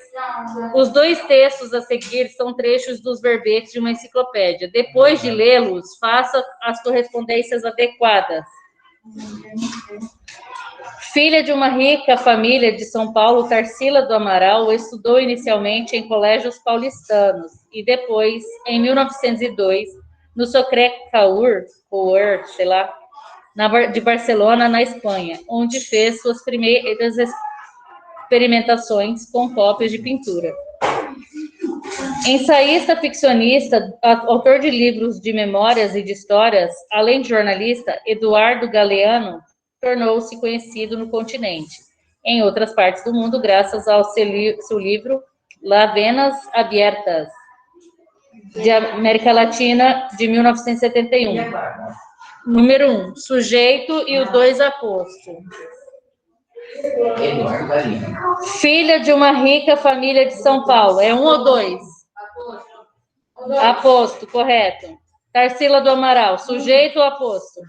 Os dois textos a seguir são trechos dos verbetes de uma enciclopédia. Depois de lê-los, faça as correspondências adequadas. Filha de uma rica família de São Paulo, Tarsila do Amaral estudou inicialmente em colégios paulistanos e depois, em 1902, no Sacré Cœur, sei lá, de Barcelona, na Espanha, onde fez suas primeiras experimentações com cópias de pintura. Ensaísta, ficcionista, autor de livros de memórias e de histórias, além de jornalista, Eduardo Galeano tornou-se conhecido no continente, em outras partes do mundo, graças ao seu livro Las Venas Abiertas, de América Latina, de 1971. Número 1, sujeito e o 2 aposto. Filha de uma rica família de São Paulo. É 1 ou 2? Aposto, correto. Tarsila do Amaral. Sujeito ou aposto?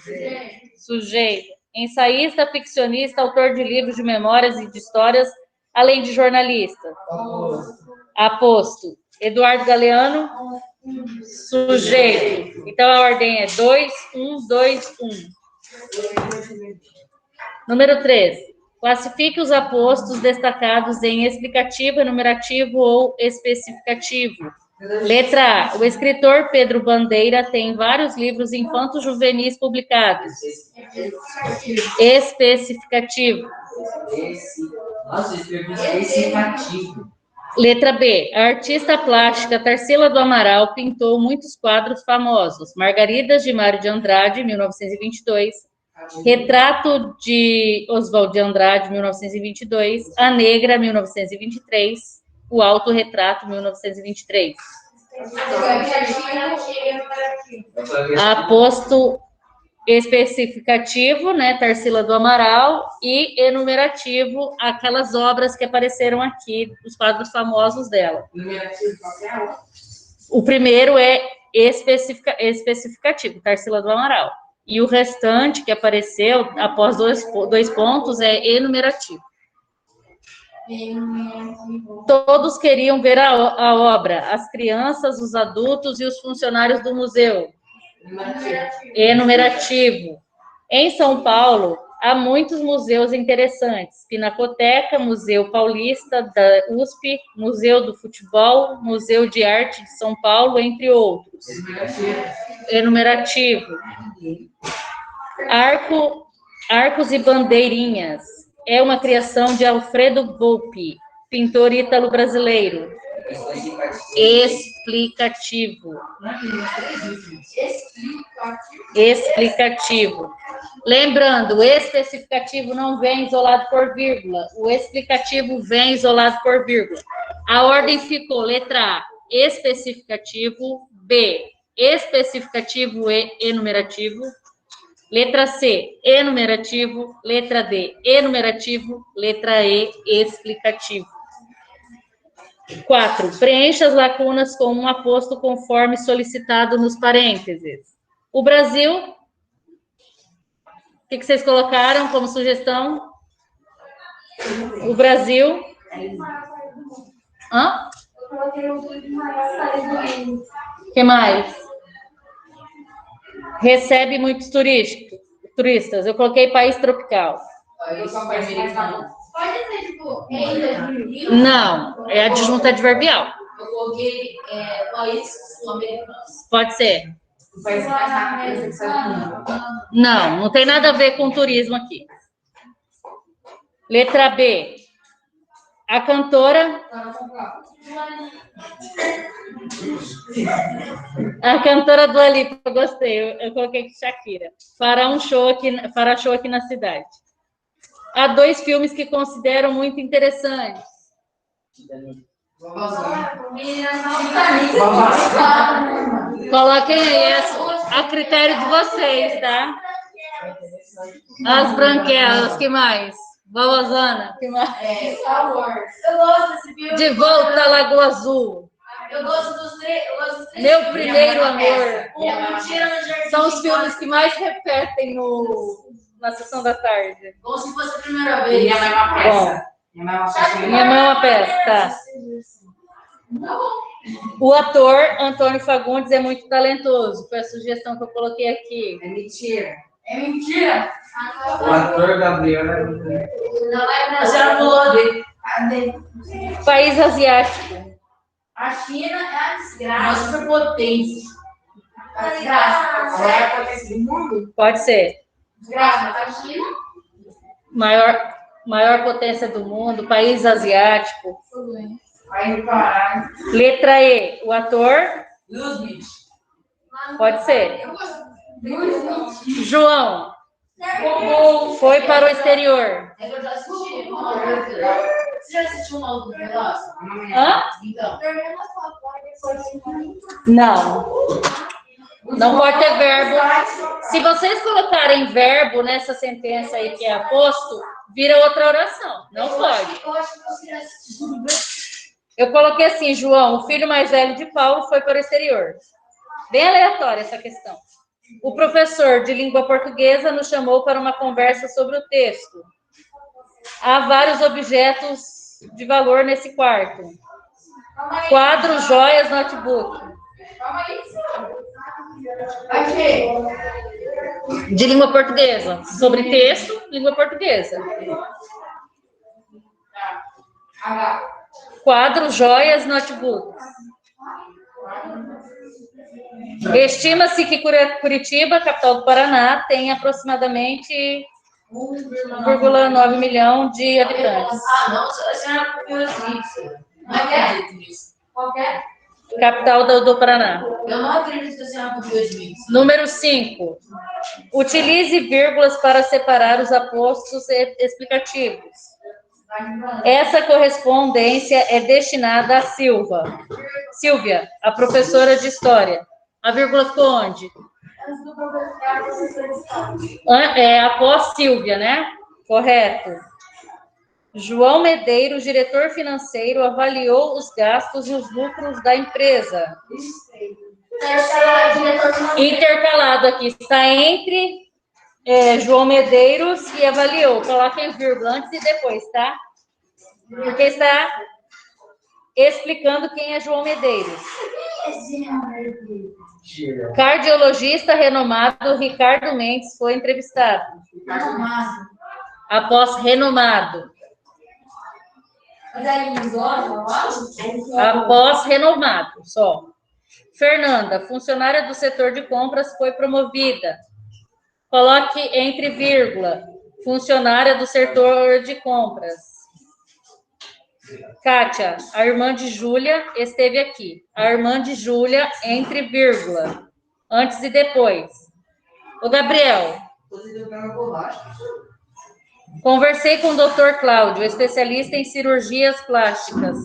Sujeito. Ensaísta, ficcionista, autor de livros de memórias e de histórias, além de jornalista. Aposto. Eduardo Galeano, sujeito. Então, a ordem é 2, 1, 2, 1. Número 3. Classifique os apostos destacados em explicativo, enumerativo ou especificativo. Letra A. O escritor Pedro Bandeira tem vários livros infanto-juvenis publicados. Especificativo. Nossa, eu escrevi especificativo. Letra B. A artista plástica Tarsila do Amaral pintou muitos quadros famosos. Margaridas de Mário de Andrade, 1922. Retrato de Oswald de Andrade, 1922. A Negra, 1923. O Autorretrato, 1923. Aposto especificativo, né, Tarsila do Amaral, e enumerativo, aquelas obras que apareceram aqui, os quadros famosos dela. O primeiro é especificativo, Tarsila do Amaral. E o restante que apareceu, após dois pontos, é enumerativo. Todos queriam ver a obra, as crianças, os adultos e os funcionários do museu. Enumerativo. Em São Paulo, há muitos museus interessantes. Pinacoteca, Museu Paulista da USP, Museu do Futebol, Museu de Arte de São Paulo, entre outros. Enumerativo. Arcos e Bandeirinhas. É uma criação de Alfredo Volpi, pintor ítalo-brasileiro. Explicativo. Explicativo. Lembrando, o especificativo não vem isolado por vírgula. O explicativo vem isolado por vírgula. A ordem ficou: letra A, especificativo. B, especificativo e enumerativo. Letra C, enumerativo. Letra D, enumerativo. Letra E, explicativo. 4. Preencha as lacunas com um aposto conforme solicitado nos parênteses. O Brasil. O que vocês colocaram como sugestão? O Brasil. Hã? O que mais? Recebe muitos turistas. Eu coloquei país tropical. Pode ser, tipo, em 2000? Não, é adjunto adverbial. Eu coloquei países sul-americanos. Pode ser. O país mais rápido que sabe. Não tem nada a ver com turismo aqui. Letra B. A cantora. A cantora Dua Lipa, eu gostei. Eu coloquei aqui Shakira. Fará show aqui na cidade. Há 2 filmes que considero muito interessantes. Coloquem aí a critério de vocês, tá? As branquelas, que mais? Vovozana, que mais? Star Wars. Eu gosto desse filme. De Volta à Lagoa Azul. Eu gosto dos três. Meu Primeiro Amor. Mentira no Jardim. São os filmes que mais repetem na sessão da tarde. Como se fosse a primeira vez. Minha mãe é uma peça. Minha mãe é uma peça, tá. O ator Antônio Fagundes é muito talentoso. Foi a sugestão que eu coloquei aqui. É mentira. É mentira. O ator Gabriel é muito. Você não pulou dele. País asiático. A China é a desgraça. Uma superpotência. A desgraça. Ela é a potência do mundo? Pode ser. Desgraça. A China. Maior potência do mundo. País asiático. Aí no Pará. Letra E. O ator. Ludwig. Pode ser. João. Foi para o exterior. É que eu já assisti. Você já assistiu o Maluco Veloz? Hã? Então. Não pode ter verbo. Se vocês colocarem verbo nessa sentença aí que é aposto, vira outra oração. Não pode. Eu acho que você já assistiu. Eu coloquei assim, João, o filho mais velho de Paulo foi para o exterior. Bem aleatória essa questão. O professor de língua portuguesa nos chamou para uma conversa sobre o texto. Há vários objetos de valor nesse quarto. Quadros, joias, notebook. Aqui. De língua portuguesa. Sobre texto, língua portuguesa. Quadros, joias, notebook. Estima-se que Curitiba, capital do Paraná, tem aproximadamente 1,9 milhão de habitantes. Ah, não, a senhora copiou isso. Não acredito nisso. Qualquer. Capital do Paraná. Eu não acredito que a senhora copiou isso. Número 5. Utilize vírgulas para separar os apostos explicativos. Essa correspondência é destinada a Silvia, a professora de História. A vírgula ficou onde? Após Silvia, né? Correto. João Medeiros, diretor financeiro, avaliou os gastos e os lucros da empresa. Intercalado aqui, está entre João Medeiros e avaliou. Coloquem vírgula antes e depois, tá? Porque está explicando quem é João Medeiros. Cardiologista renomado Ricardo Mendes foi entrevistado. Após renomado. Após renomado, só. Fernanda, funcionária do setor de compras, foi promovida. Coloque entre vírgula, funcionária do setor de compras. Kátia, a irmã de Júlia esteve aqui. A irmã de Júlia, entre vírgula, antes e depois. O Gabriel. Conversei com o Dr. Cláudio, especialista em cirurgias plásticas.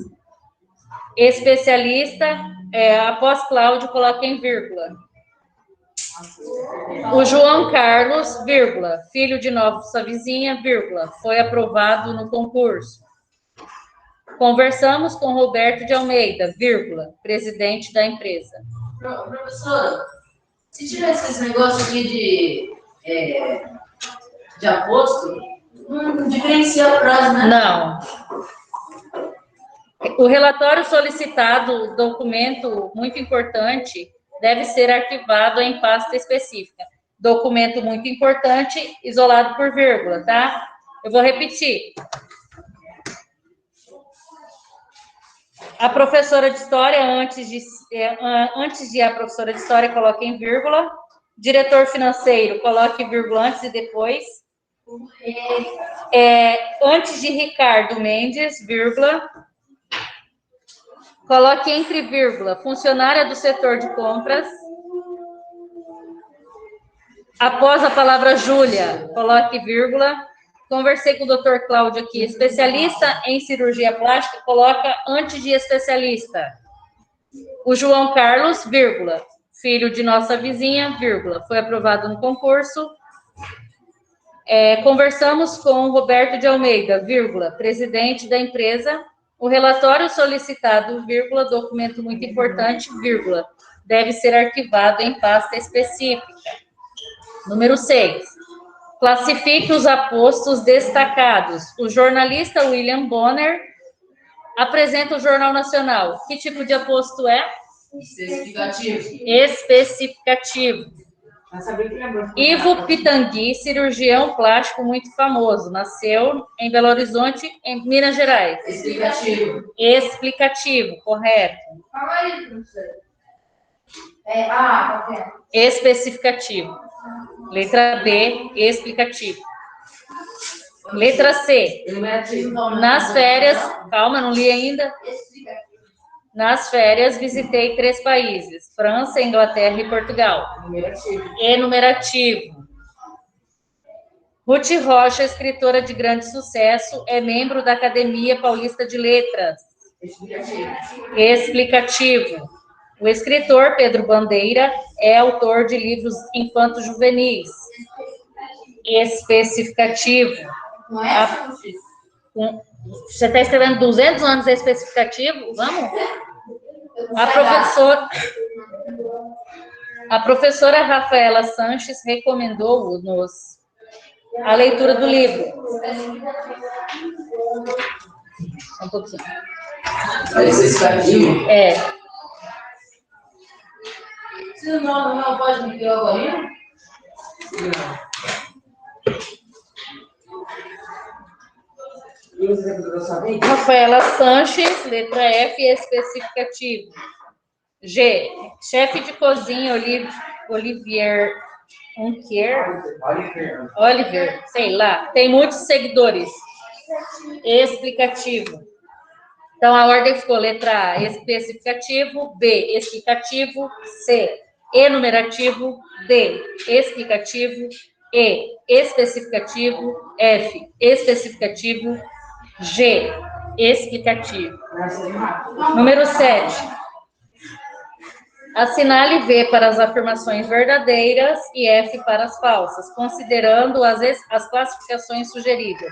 Especialista, após Cláudio, coloque em vírgula. O João Carlos, vírgula, filho de nossa vizinha, vírgula, foi aprovado no concurso. Conversamos com Roberto de Almeida, vírgula, presidente da empresa. Professora, se tivesse esse negócio aqui de aposto, não diferencia a frase, né? Não. O relatório solicitado, documento muito importante, deve ser arquivado em pasta específica. Documento muito importante, isolado por vírgula, tá? Eu vou repetir. A professora de História, antes de a professora de História, coloque em vírgula. Diretor financeiro, coloque vírgula antes e depois. Antes de Ricardo Mendes, vírgula. Coloque entre vírgula, funcionária do setor de compras. Após a palavra Júlia, coloque vírgula. Conversei com o Dr. Cláudio aqui, especialista em cirurgia plástica, coloca antes de especialista. O João Carlos, vírgula, filho de nossa vizinha, vírgula, foi aprovado no concurso. Conversamos com o Roberto de Almeida, vírgula, presidente da empresa. O relatório solicitado, vírgula, documento muito importante, vírgula, deve ser arquivado em pasta específica. Número 6. Classifique os apostos destacados. O jornalista William Bonner apresenta o Jornal Nacional. Que tipo de aposto é? Especificativo. Ivo Pitangui, cirurgião plástico muito famoso. Nasceu em Belo Horizonte, em Minas Gerais. Explicativo, correto. Especificativo. Letra B, explicativo. Letra C. Nas férias, calma, não li ainda. Nas férias, visitei 3 países: França, Inglaterra e Portugal. Enumerativo. Ruth Rocha, escritora de grande sucesso, é membro da Academia Paulista de Letras. Explicativo. O escritor Pedro Bandeira é autor de livros infanto-juvenis. Especificativo. Você está escrevendo 200 anos de especificativo? Vamos? A professora... A professora Rafaela Sanches recomendou-nos a leitura do livro. Um pouquinho. Esse específico. É. Se não pode me criar agora? Rafaela Sanches, letra F, especificativo. G, chefe de cozinha Olivier Oliver, sei lá, tem muitos seguidores. Explicativo. Então, a ordem ficou letra A, especificativo, B, explicativo, C, enumerativo, D, explicativo, E, especificativo, F, especificativo, G, explicativo. Número 7. Assinale V para as afirmações verdadeiras e F para as falsas, considerando as classificações sugeridas.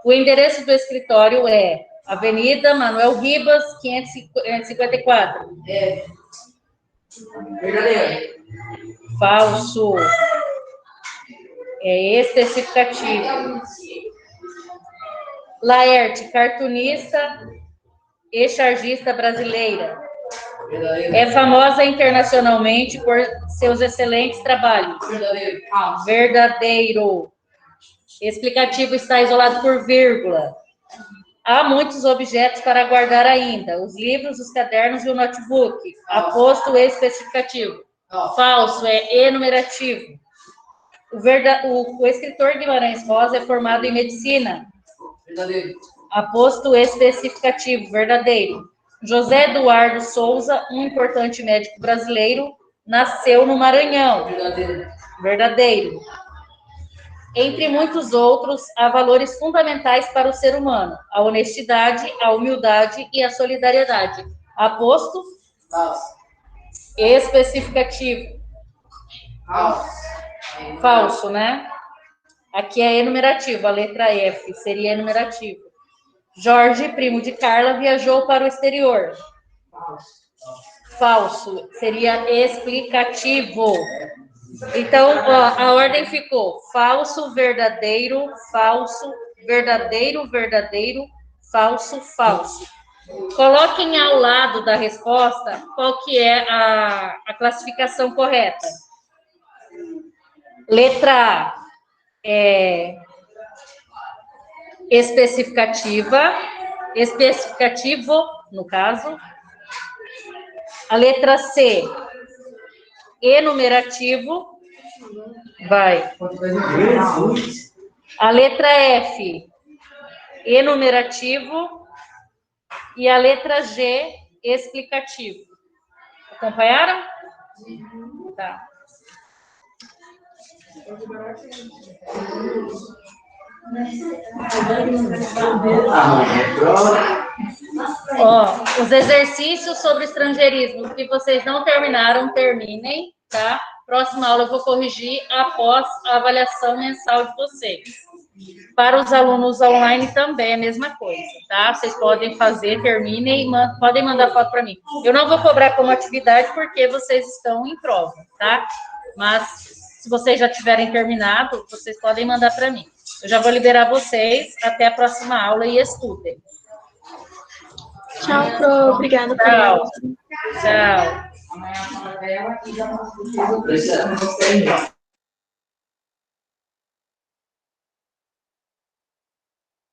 O endereço do escritório é Avenida Manuel Ribas, 554. É. Verdadeiro. Falso. É especificativo. Laerte, cartunista e chargista brasileira. Verdadeiro. É famosa internacionalmente por seus excelentes trabalhos. Verdadeiro. Verdadeiro. Explicativo está isolado por vírgula. Há muitos objetos para guardar ainda. Os livros, os cadernos e o notebook. Aposto especificativo. Falso é enumerativo. O escritor Guimarães Rosa é formado em medicina. Verdadeiro. Aposto especificativo. Verdadeiro. José Eduardo Souza, um importante médico brasileiro, nasceu no Maranhão. Verdadeiro. Verdadeiro. Entre muitos outros, há valores fundamentais para o ser humano: a honestidade, a humildade e a solidariedade. Aposto? Falso. Especificativo. Falso. Falso, né? Aqui é enumerativo, a letra F seria enumerativo. Jorge, primo de Carla, viajou para o exterior. Falso. Falso, seria explicativo. Então, ó, a ordem ficou falso, verdadeiro, verdadeiro, falso, falso. Coloquem ao lado da resposta qual que é a classificação correta. Letra A é especificativo, no caso. A letra C, enumerativo. Vai. A letra F, enumerativo. E a letra G, explicativo. Acompanharam? Tá. Ó, os exercícios sobre estrangeirismo que vocês não terminaram, terminem, tá? Próxima aula eu vou corrigir após a avaliação mensal de vocês. Para os alunos online também é a mesma coisa, tá? Vocês podem fazer, terminem e podem mandar foto para mim. Eu não vou cobrar como atividade porque vocês estão em prova, tá? Mas se vocês já tiverem terminado, vocês podem mandar para mim. Eu já vou liberar vocês até a próxima aula e estudem. Tchau, Pro. Obrigada por Tchau. isso. Tchau. Amanhã a ela aqui já não